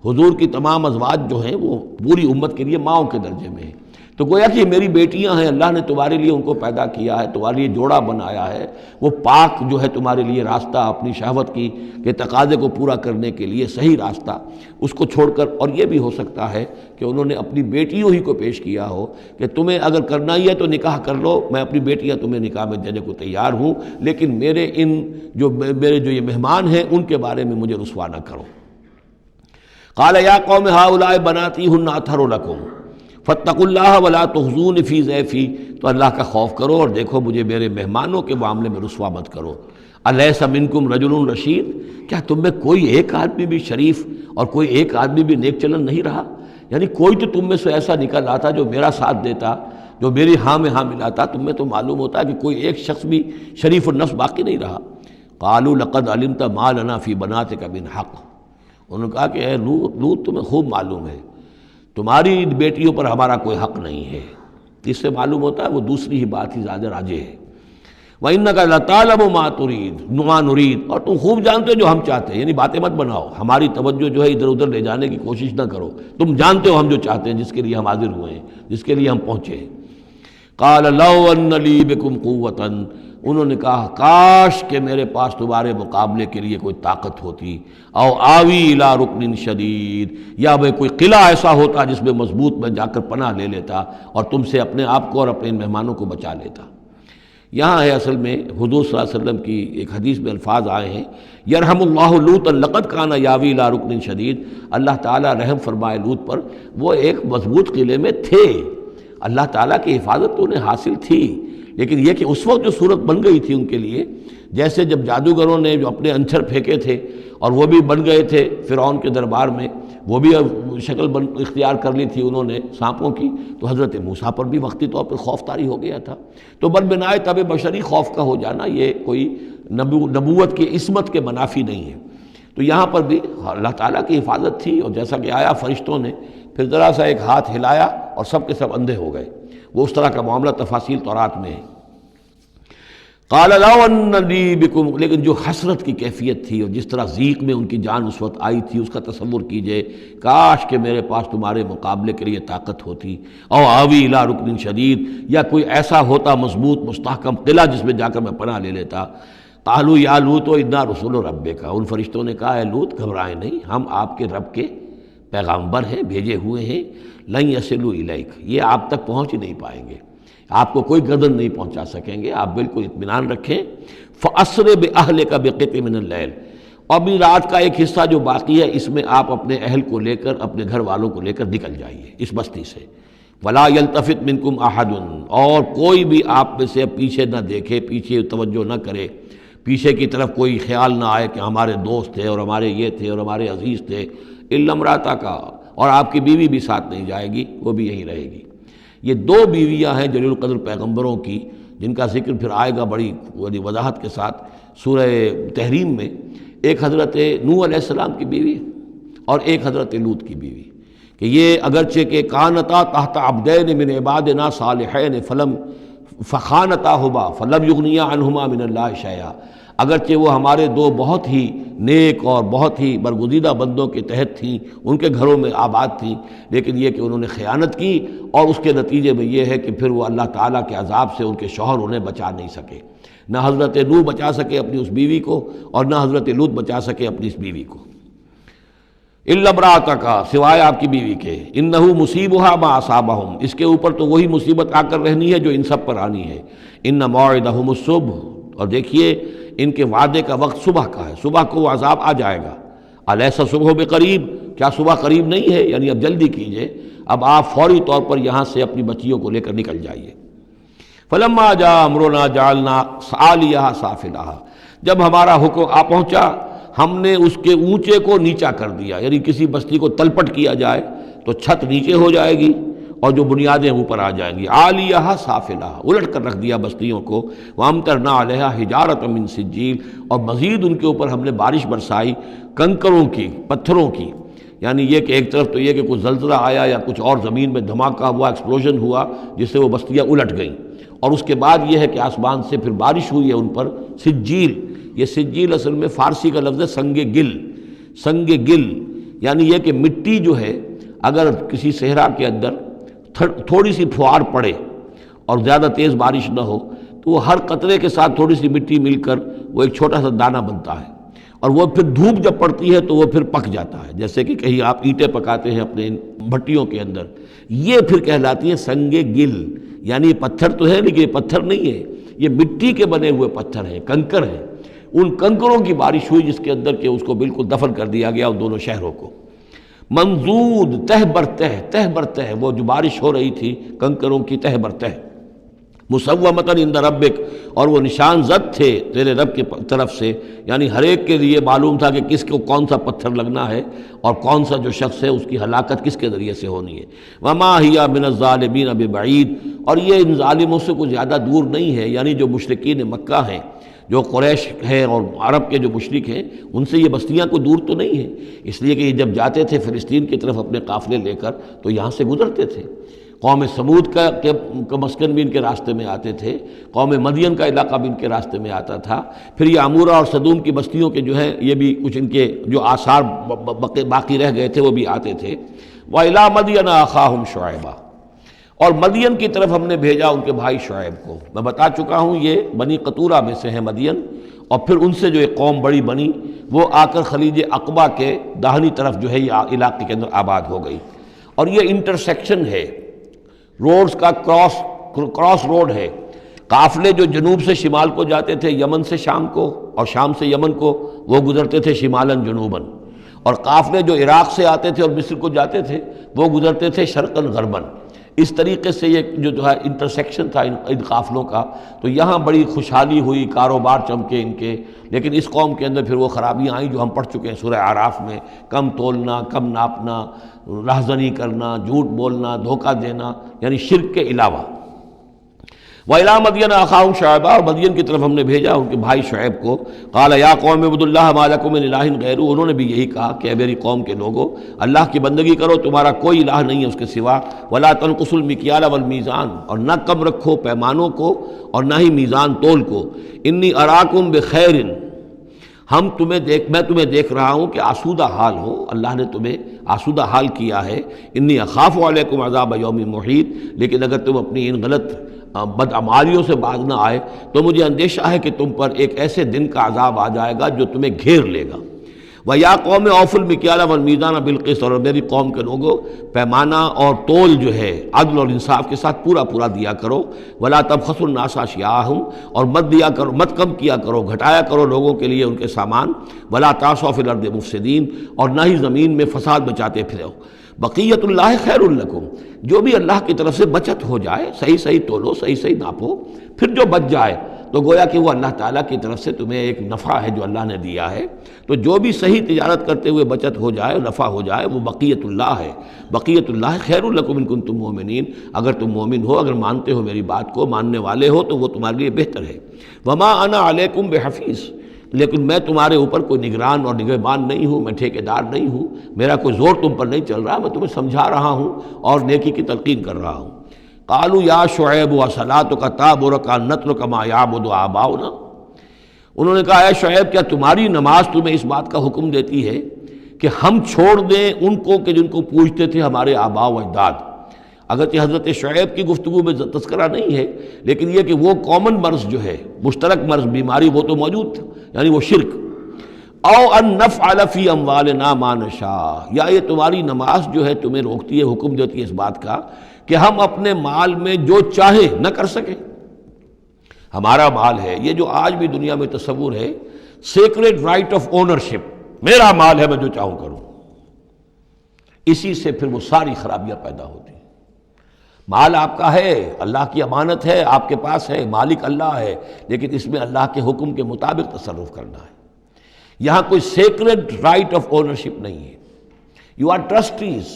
حضور کی تمام ازواج جو ہیں وہ پوری امت کے لیے ماؤں کے درجے میں ہیں، تو گویا کہ یہ میری بیٹیاں ہیں، اللہ نے تمہارے لیے ان کو پیدا کیا ہے، تمہارے لیے جوڑا بنایا ہے، وہ پاک جو ہے تمہارے لیے راستہ اپنی شہوت کی کے تقاضے کو پورا کرنے کے لیے صحیح راستہ اس کو چھوڑ کر، اور یہ بھی ہو سکتا ہے کہ انہوں نے اپنی بیٹیوں ہی کو پیش کیا ہو کہ تمہیں اگر کرنا ہی ہے تو نکاح کر لو، میں اپنی بیٹیاں تمہیں نکاح میں دینے کو تیار ہوں، لیکن میرے جو یہ مہمان ہیں ان کے بارے میں مجھے رسوا نہ کرو۔ قال یا قوم ہؤلاء بناتی ہن اطہر لکم فاتقوا اللہ ولا تخزون فی ضیفی، تو اللہ کا خوف کرو اور دیکھو مجھے میرے مہمانوں کے معاملے میں رسوا مت کرو۔ الیس منکم رجل رشید، کیا تم میں کوئی ایک آدمی بھی شریف اور کوئی ایک آدمی بھی نیک چلن نہیں رہا؟ یعنی کوئی تو تم میں سے ایسا نکل آتا جو میرا ساتھ دیتا، جو میری ہاں میں ہاں ملاتا۔ تم میں تو معلوم ہوتا ہے کہ کوئی ایک شخص بھی شریف النفس باقی نہیں رہا۔ قالوا لقد علمت ما لنا فی بناتک من حق، انہوں نے کہا کہ اے لوط تمہیں خوب معلوم ہے تمہاری بیٹیوں پر ہمارا کوئی حق نہیں ہے۔ اس سے معلوم ہوتا ہے وہ دوسری ہی بات ہی زیادہ راجح ہے۔ وَإِنَّكَ لَتَعْلَمُ مَا تُرِيدُ مَا نُرِيدُ، اور تم خوب جانتے ہو جو ہم چاہتے ہیں، یعنی باتیں مت بناؤ، ہماری توجہ جو ہے ادھر ادھر لے جانے کی کوشش نہ کرو، تم جانتے ہو ہم جو چاہتے ہیں، جس کے لیے ہم حاضر ہوئے ہیں، جس کے لیے ہم پہنچے ہیں۔ قَالَ لَوْ أَنَّ لِي بِكُمْ قُوَّةً، انہوں نے کہا کاش کہ میرے پاس تمہارے مقابلے کے لیے کوئی طاقت ہوتی، او آوی الی رکن شدید، یا میں کوئی قلعہ ایسا ہوتا جس میں مضبوط میں جا کر پناہ لے لیتا اور تم سے اپنے آپ کو اور اپنے مہمانوں کو بچا لیتا۔ یہاں ہے اصل میں حضور صلی اللہ علیہ وسلم کی ایک حدیث میں الفاظ آئے ہیں، یرحم اللہ لوطا لقد کان یاوی الی رکن شدید، اللہ تعالیٰ رحم فرمائے لوط پر، وہ ایک مضبوط قلعے میں تھے، اللہ تعالیٰ کی حفاظت تو انہیں حاصل تھی، لیکن یہ کہ اس وقت جو صورت بن گئی تھی ان کے لیے، جیسے جب جادوگروں نے جو اپنے انچھر پھینکے تھے اور وہ بھی بن گئے تھے فرعون کے دربار میں، وہ بھی شکل اختیار کر لی تھی انہوں نے سانپوں کی، تو حضرت موسیٰ پر بھی وقتی طور پر خوف طاری ہو گیا تھا۔ تو بنائے طب بشری خوف کا ہو جانا یہ کوئی نبوت کی عصمت کے منافی نہیں ہے۔ تو یہاں پر بھی اللہ تعالیٰ کی حفاظت تھی، اور جیسا کہ آیا فرشتوں نے پھر ذرا سا ایک ہاتھ ہلایا اور سب کے سب اندھے ہو گئے، وہ اس طرح کا معاملہ تفاصیل تورات میں ہے۔ قال لو ان لی بکم، لیکن جو حسرت کی کیفیت تھی اور جس طرح ضیق میں ان کی جان اس وقت آئی تھی، اس کا تصور کیجئے، کاش کہ میرے پاس تمہارے مقابلے کے لیے طاقت ہوتی، او آوی الی رکن شدید، یا کوئی ایسا ہوتا مضبوط مستحکم قلعہ جس میں جا کر میں پناہ لے لیتا۔ قالوا یا لوط انا رسول ربک، ان فرشتوں نے کہا اے لوط گھبرائیں نہیں، ہم آپ کے رب کے پیغامبر ہیں، بھیجے ہوئے ہیں، لن یصلوا الیک، یہ آپ تک پہنچ ہی نہیں پائیں گے، آپ کو کوئی گردن نہیں پہنچا سکیں گے، آپ بالکل اطمینان رکھیں۔ فَأَسْرِ بِأَهْلِكَ بِقِطْعٍ مِّنَ اللَّيْلِ، اور بھی رات کا ایک حصہ جو باقی ہے اس میں آپ اپنے اہل کو لے کر، اپنے گھر والوں کو لے کر نکل جائیے اس بستی سے۔ وَلَا يَلْتَفِتْ مِنْكُمْ أَحَدٌ، اور کوئی بھی آپ میں سے پیچھے نہ دیکھے، پیچھے توجہ نہ کرے، پیچھے کی طرف کوئی خیال نہ آئے کہ ہمارے دوست تھے اور ہمارے یہ تھے اور ہمارے عزیز تھے، إِلَّا امْرَأَتَكَ، اور آپ کی بیوی بھی ساتھ نہیں جائے گی، وہ بھی یہیں رہے گی۔ یہ دو بیویاں ہیں جلیل القدر پیغمبروں کی، جن کا ذکر پھر آئے گا بڑی وضاحت کے ساتھ سورہ تحریم میں۔ ایک حضرت نوح علیہ السلام کی بیوی اور ایک حضرت لوط کی بیوی، کہ یہ اگرچہ کہ کانتا تحت عبدین من عبادنا صالحین فخانتاہما فلم یغنیا عنہما من اللہ شیئا، اگرچہ وہ ہمارے دو بہت ہی نیک اور بہت ہی برگزیدہ بندوں کے تحت تھیں، ان کے گھروں میں آباد تھیں، لیکن یہ کہ انہوں نے خیانت کی، اور اس کے نتیجے میں یہ ہے کہ پھر وہ اللہ تعالیٰ کے عذاب سے ان کے شوہر انہیں بچا نہیں سکے، نہ حضرت نوح بچا سکے اپنی اس بیوی کو اور نہ حضرت لوط بچا سکے اپنی اس بیوی کو۔ الا امرأتک، سوائے آپ کی بیوی کے، انہ مصیبھا ما اصابہم، اس کے اوپر تو وہی مصیبت آ کر رہنی ہے جو ان سب پر آنی ہے۔ ان موعدہم الصبح، اور دیکھیے ان کے وعدے کا وقت صبح کا ہے، صبح کو وہ عذاب آ جائے گا۔ الیس الصبح بقریب، کیا صبح قریب نہیں ہے؟ یعنی اب جلدی کیجئے، اب آپ فوری طور پر یہاں سے اپنی بچیوں کو لے کر نکل جائیے۔ فلما جاء امرنا جعلنا عالیہا سافلہا، جب ہمارا حکم آ پہنچا ہم نے اس کے اونچے کو نیچا کر دیا، یعنی کسی بستی کو تلپٹ کیا جائے تو چھت نیچے ہو جائے گی اور جو بنیادیں اوپر آ جائیں گی، عالیہا سافلہا، الٹ کر رکھ دیا بستیوں کو۔ وامطرنا علیہا حجارۃ من سجیل، اور مزید ان کے اوپر ہم نے بارش برسائی کنکروں کی، پتھروں کی، یعنی یہ کہ ایک طرف تو یہ کہ کچھ زلزلہ آیا یا کچھ اور زمین میں دھماکہ ہوا، ایکسپلوژن ہوا جس سے وہ بستیاں الٹ گئیں، اور اس کے بعد یہ ہے کہ آسمان سے پھر بارش ہوئی ہے ان پر سجیل۔ یہ سجیل اصل میں فارسی کا لفظ ہے سنگ گل، سنگ گل یعنی یہ کہ مٹی جو ہے اگر کسی صحرا کے اندر تھوڑی سی پھوار پڑے اور زیادہ تیز بارش نہ ہو تو وہ ہر قطرے کے ساتھ تھوڑی سی مٹی مل کر وہ ایک چھوٹا سا دانہ بنتا ہے، اور وہ پھر دھوپ جب پڑتی ہے تو وہ پھر پک جاتا ہے، جیسے کہ کہیں آپ اینٹیں پکاتے ہیں اپنے بھٹیوں کے اندر، یہ پھر کہلاتی ہے سنگ گل، یعنی یہ پتھر تو ہے لیکن یہ پتھر نہیں ہے، یہ مٹی کے بنے ہوئے پتھر ہیں، کنکر ہیں، ان کنکروں کی بارش ہوئی جس کے اندر کہ اس کو بالکل دفن کر دیا گیا ان دونوں شہروں کو۔ منضود تہ بر تہ، وہ جو بارش ہو رہی تھی کنکروں کی تہ بر تہ، مسومۃ عند ربک، اور وہ نشان زد تھے تیرے رب کی طرف سے، یعنی ہر ایک کے لیے معلوم تھا کہ کس کو کون سا پتھر لگنا ہے اور کون سا جو شخص ہے اس کی ہلاکت کس کے ذریعے سے ہونی ہے۔ وما ہی من الظالمین ببعید، اور یہ ان ظالموں سے کوئی زیادہ دور نہیں ہے، یعنی جو مشرکین مکہ ہیں، جو قریش ہیں اور عرب کے جو مشرک ہیں، ان سے یہ بستیاں کوئی دور تو نہیں ہیں، اس لیے کہ یہ جب جاتے تھے فلسطین کی طرف اپنے قافلے لے کر تو یہاں سے گزرتے تھے۔ قوم سمود کا مسکن بھی ان کے راستے میں آتے تھے، قوم مدین کا علاقہ بھی ان کے راستے میں آتا تھا، پھر یہ عمورہ اور صدوم کی بستیوں کے جو ہے یہ بھی کچھ ان کے جو آثار باقی رہ گئے تھے وہ بھی آتے تھے۔ وَإِلَىٰ مَدْيَنَ أَخَاهُمْ شُعَيْبًا، اور مدین کی طرف ہم نے بھیجا ان کے بھائی شعیب کو۔ میں بتا چکا ہوں یہ بنی قطورہ میں سے ہیں مدین، اور پھر ان سے جو ایک قوم بڑی بنی وہ آ کر خلیج عقبہ کے داہنی طرف جو ہے یہ علاقے کے اندر آباد ہو گئی، اور یہ انٹرسیکشن ہے، روڈز کا کراس روڈ ہے۔ قافلے جو جنوب سے شمال کو جاتے تھے یمن سے شام کو، اور شام سے یمن کو، وہ گزرتے تھے شمالاً جنوباً، اور قافلے جو عراق سے آتے تھے اور مصر کو جاتے تھے وہ گزرتے تھے شرقاً غرباً۔ اس طریقے سے یہ جو ہے انٹرسیکشن تھا ان قافلوں کا، تو یہاں بڑی خوشحالی ہوئی، کاروبار چمکے ان کے، لیکن اس قوم کے اندر پھر وہ خرابیاں آئیں جو ہم پڑھ چکے ہیں سورہ اعراف میں، کم تولنا، کم ناپنا، رہزنی کرنا، جھوٹ بولنا، دھوکہ دینا، یعنی شرک کے علاوہ۔ وَإِلَىٰ مَدْيَنَ أَخَاهُمْ شُعَيْبًا، اور مدین کی طرف ہم نے بھیجا ان کے بھائی شعیب کو۔ قَالَ يَا قَوْمِ اعْبُدُوا اللَّهَ مَا لَكُم مِّنْ إِلَٰهٍ غَيْرُهُ، انہوں نے بھی یہی کہا کہ اے میری قوم کے لوگو، اللہ کی بندگی کرو، تمہارا کوئی الہ نہیں ہے اس کے سوا۔ وَلَا تَنْقُصُوا الْمِكْيَالَ وَالْمِيزَانَ، اور نہ کم رکھو پیمانوں کو اور نہ ہی میزان تول کو۔ إِنِّي أَرَاكُمْ بِخَيْرٍ، میں تمہیں دیکھ رہا ہوں کہ آسودہ حال ہو، اللہ نے تمہیں آسودہ حال کیا ہے۔ انی اخاف علیکم عذاب یوم محیط، لیکن اگر تم اپنی ان غلط بدعمالیوں سے باز نہ آئے تو مجھے اندیشہ ہے کہ تم پر ایک ایسے دن کا عذاب آ جائے گا جو تمہیں گھیر لے گا۔ وَيَا قَوْمِ أَوْفُوا الْمِكْيَالَ وَالْمِيزَانَ بِالْقِسْطِ، اور میری قوم کے لوگوں پیمانہ اور تول جو ہے عدل اور انصاف کے ساتھ پورا پورا دیا کرو۔ وَلَا تَبْخَسُوا النَّاسَ أَشْيَاءَهُمْ، اور مت کم کیا کرو، گھٹایا کرو لوگوں کے لیے ان کے سامان۔ وَلَا تَعْثَوْا فِي الْأَرْضِ مُفْسِدِينَ، اور نہ ہی زمین میں فساد مچاتے پھرو۔ بقیت اللہ خیر لکم، جو بھی اللہ کی طرف سے بچت ہو جائے، صحیح صحیح تولو، صحیح صحیح ناپو، پھر جو بچ جائے تو گویا کہ وہ اللہ تعالیٰ کی طرف سے تمہیں ایک نفع ہے جو اللہ نے دیا ہے، تو جو بھی صحیح تجارت کرتے ہوئے بچت ہو جائے، نفع ہو جائے، وہ بقیت اللہ ہے۔ بقیت اللہ خیر لکم ان کنتم مؤمنین، اگر تم مومن ہو، اگر مانتے ہو میری بات کو، ماننے والے ہو تو وہ تمہارے لیے بہتر ہے۔ وما انا علیکم بحفیظ، لیکن میں تمہارے اوپر کوئی نگران اور نگہبان نہیں ہوں، میں ٹھیکیدار نہیں ہوں، میرا کوئی زور تم پر نہیں چل رہا، میں تمہیں سمجھا رہا ہوں اور نیکی کی تلقین کر رہا ہوں۔ قالوا یا شعیب وصلاتک تأمرک ان نترک ما یعبد آباؤنا، انہوں نے کہا اے شعیب، کیا تمہاری نماز تمہیں اس بات کا حکم دیتی ہے کہ ہم چھوڑ دیں ان کو کہ جن کو پوجتے تھے ہمارے آباء و اجداد؟ اگرچہ حضرت شعیب کی گفتگو میں تذکرہ نہیں ہے، لیکن یہ کہ وہ کامن مرض جو ہے، مشترک مرض، بیماری، وہ تو موجود تھا، یعنی وہ شرک۔ او ان نفعل فی اموالنا ما نشاء، یا یہ تمہاری نماز جو ہے تمہیں روکتی ہے، حکم دیتی ہے اس بات کا کہ ہم اپنے مال میں جو چاہے نہ کر سکیں۔ ہمارا مال ہے، یہ جو آج بھی دنیا میں تصور ہے، سیکریڈ رائٹ آف اونرشپ، میرا مال ہے، میں جو چاہوں کروں، اسی سے پھر وہ ساری خرابیاں پیدا ہوتی ہیں۔ مال آپ کا ہے، اللہ کی امانت ہے، آپ کے پاس ہے، مالک اللہ ہے، لیکن اس میں اللہ کے حکم کے مطابق تصرف کرنا ہے۔ یہاں کوئی سیکریڈ رائٹ آف اونرشپ نہیں ہے۔ یو آر ٹرسٹیز،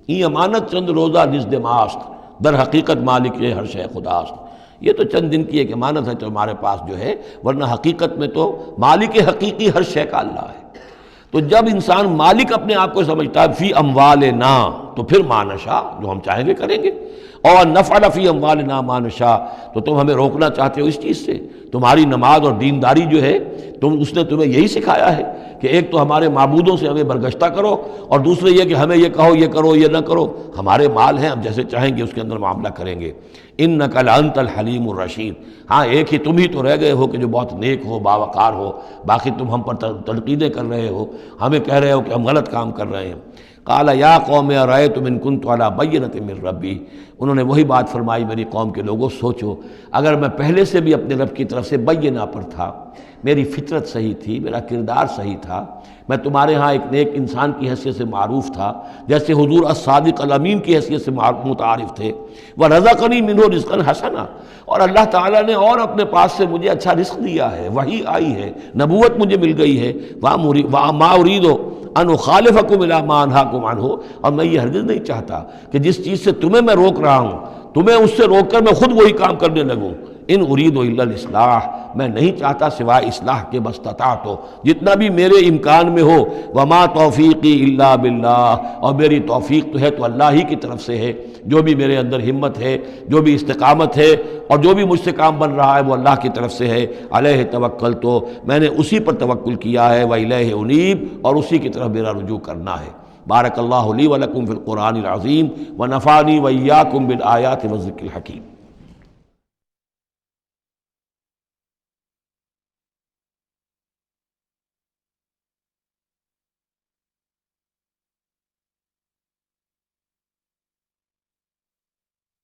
یہ امانت چند روزہ نزد ماست، در حقیقت مالک ہر شے خداست۔ یہ تو چند دن کی ایک امانت ہے تمہارے پاس جو ہے، ورنہ حقیقت میں تو مالک حقیقی ہر شے کا اللہ ہے۔ تو جب انسان مالک اپنے آپ کو سمجھتا ہے فی اموالنا، تو پھر ما نشاء، جو ہم چاہیں گے کریں گے۔ اور نفعل فی اموالنا ما نشاء، تو تم ہمیں روکنا چاہتے ہو اس چیز سے۔ تمہاری نماز اور دینداری جو ہے، اس نے تمہیں یہی سکھایا ہے کہ ایک تو ہمارے معبودوں سے ہمیں برگشتہ کرو، اور دوسرے یہ کہ ہمیں یہ کہو یہ کرو یہ نہ کرو، ہمارے مال ہیں، ہم جیسے چاہیں گے اس کے اندر معاملہ کریں گے۔ انک لانت الحلیم الرشید، ہاں ایک ہی تم ہی تو رہ گئے ہو کہ جو بہت نیک ہو، باوقار ہو، باقی تم ہم پر تنقیدیں کر رہے ہو، ہمیں کہہ رہے ہو کہ ہم غلط کام کر رہے ہیں۔ قال یا قوم ارأیتم ان کنت علی بینۃ من ربی، انہوں نے وہی بات فرمائی میری قوم کے لوگوں، سوچو اگر میں پہلے سے بھی اپنے رب کی طرف سے بینہ پر تھا، میری فطرت صحیح تھی، میرا کردار صحیح تھا، میں تمہارے ہاں ایک نیک انسان کی حیثیت سے معروف تھا، جیسے حضور الصادق الامین کی حیثیت سے متعارف تھے، وَرَزَقَنِي مِنْهُ رِزْقًا حَسَنًا، اور اللہ تعالیٰ نے اور اپنے پاس سے مجھے اچھا رزق دیا ہے، وحی آئی ہے، نبوت مجھے مل گئی ہے، وَمَا أُرِيدُ أَنْ أُخَالِفَكُمْ إِلَىٰ مَا أَنْهَاكُمْ عَنْهُ، اور میں یہ ہرگز نہیں چاہتا کہ جس چیز سے تمہیں میں روک رہا ہوں، تمہیں اس سے روک کر میں خود وہی کام کرنے لگوں۔ ان اريد الا الاصلاح، میں نہیں چاہتا سوائے اصلاح کے، مستطاعت ہو، جتنا بھی میرے امکان میں ہو، وما توفیقی الا باللہ، اور میری توفیق تو ہے تو اللہ ہی کی طرف سے ہے، جو بھی میرے اندر ہمت ہے، جو بھی استقامت ہے، اور جو بھی مجھ سے کام بن رہا ہے وہ اللہ کی طرف سے ہے۔ علیہ توکل، تو میں نے اسی پر توکل کیا ہے، وإلیہ انیب، اور اسی کی طرف میرا رجوع کرنا ہے۔ بارک اللہ لی ولکم فی القرآن العظیم ونفعنی وإیاکم بالآیات والذکر الحکیم۔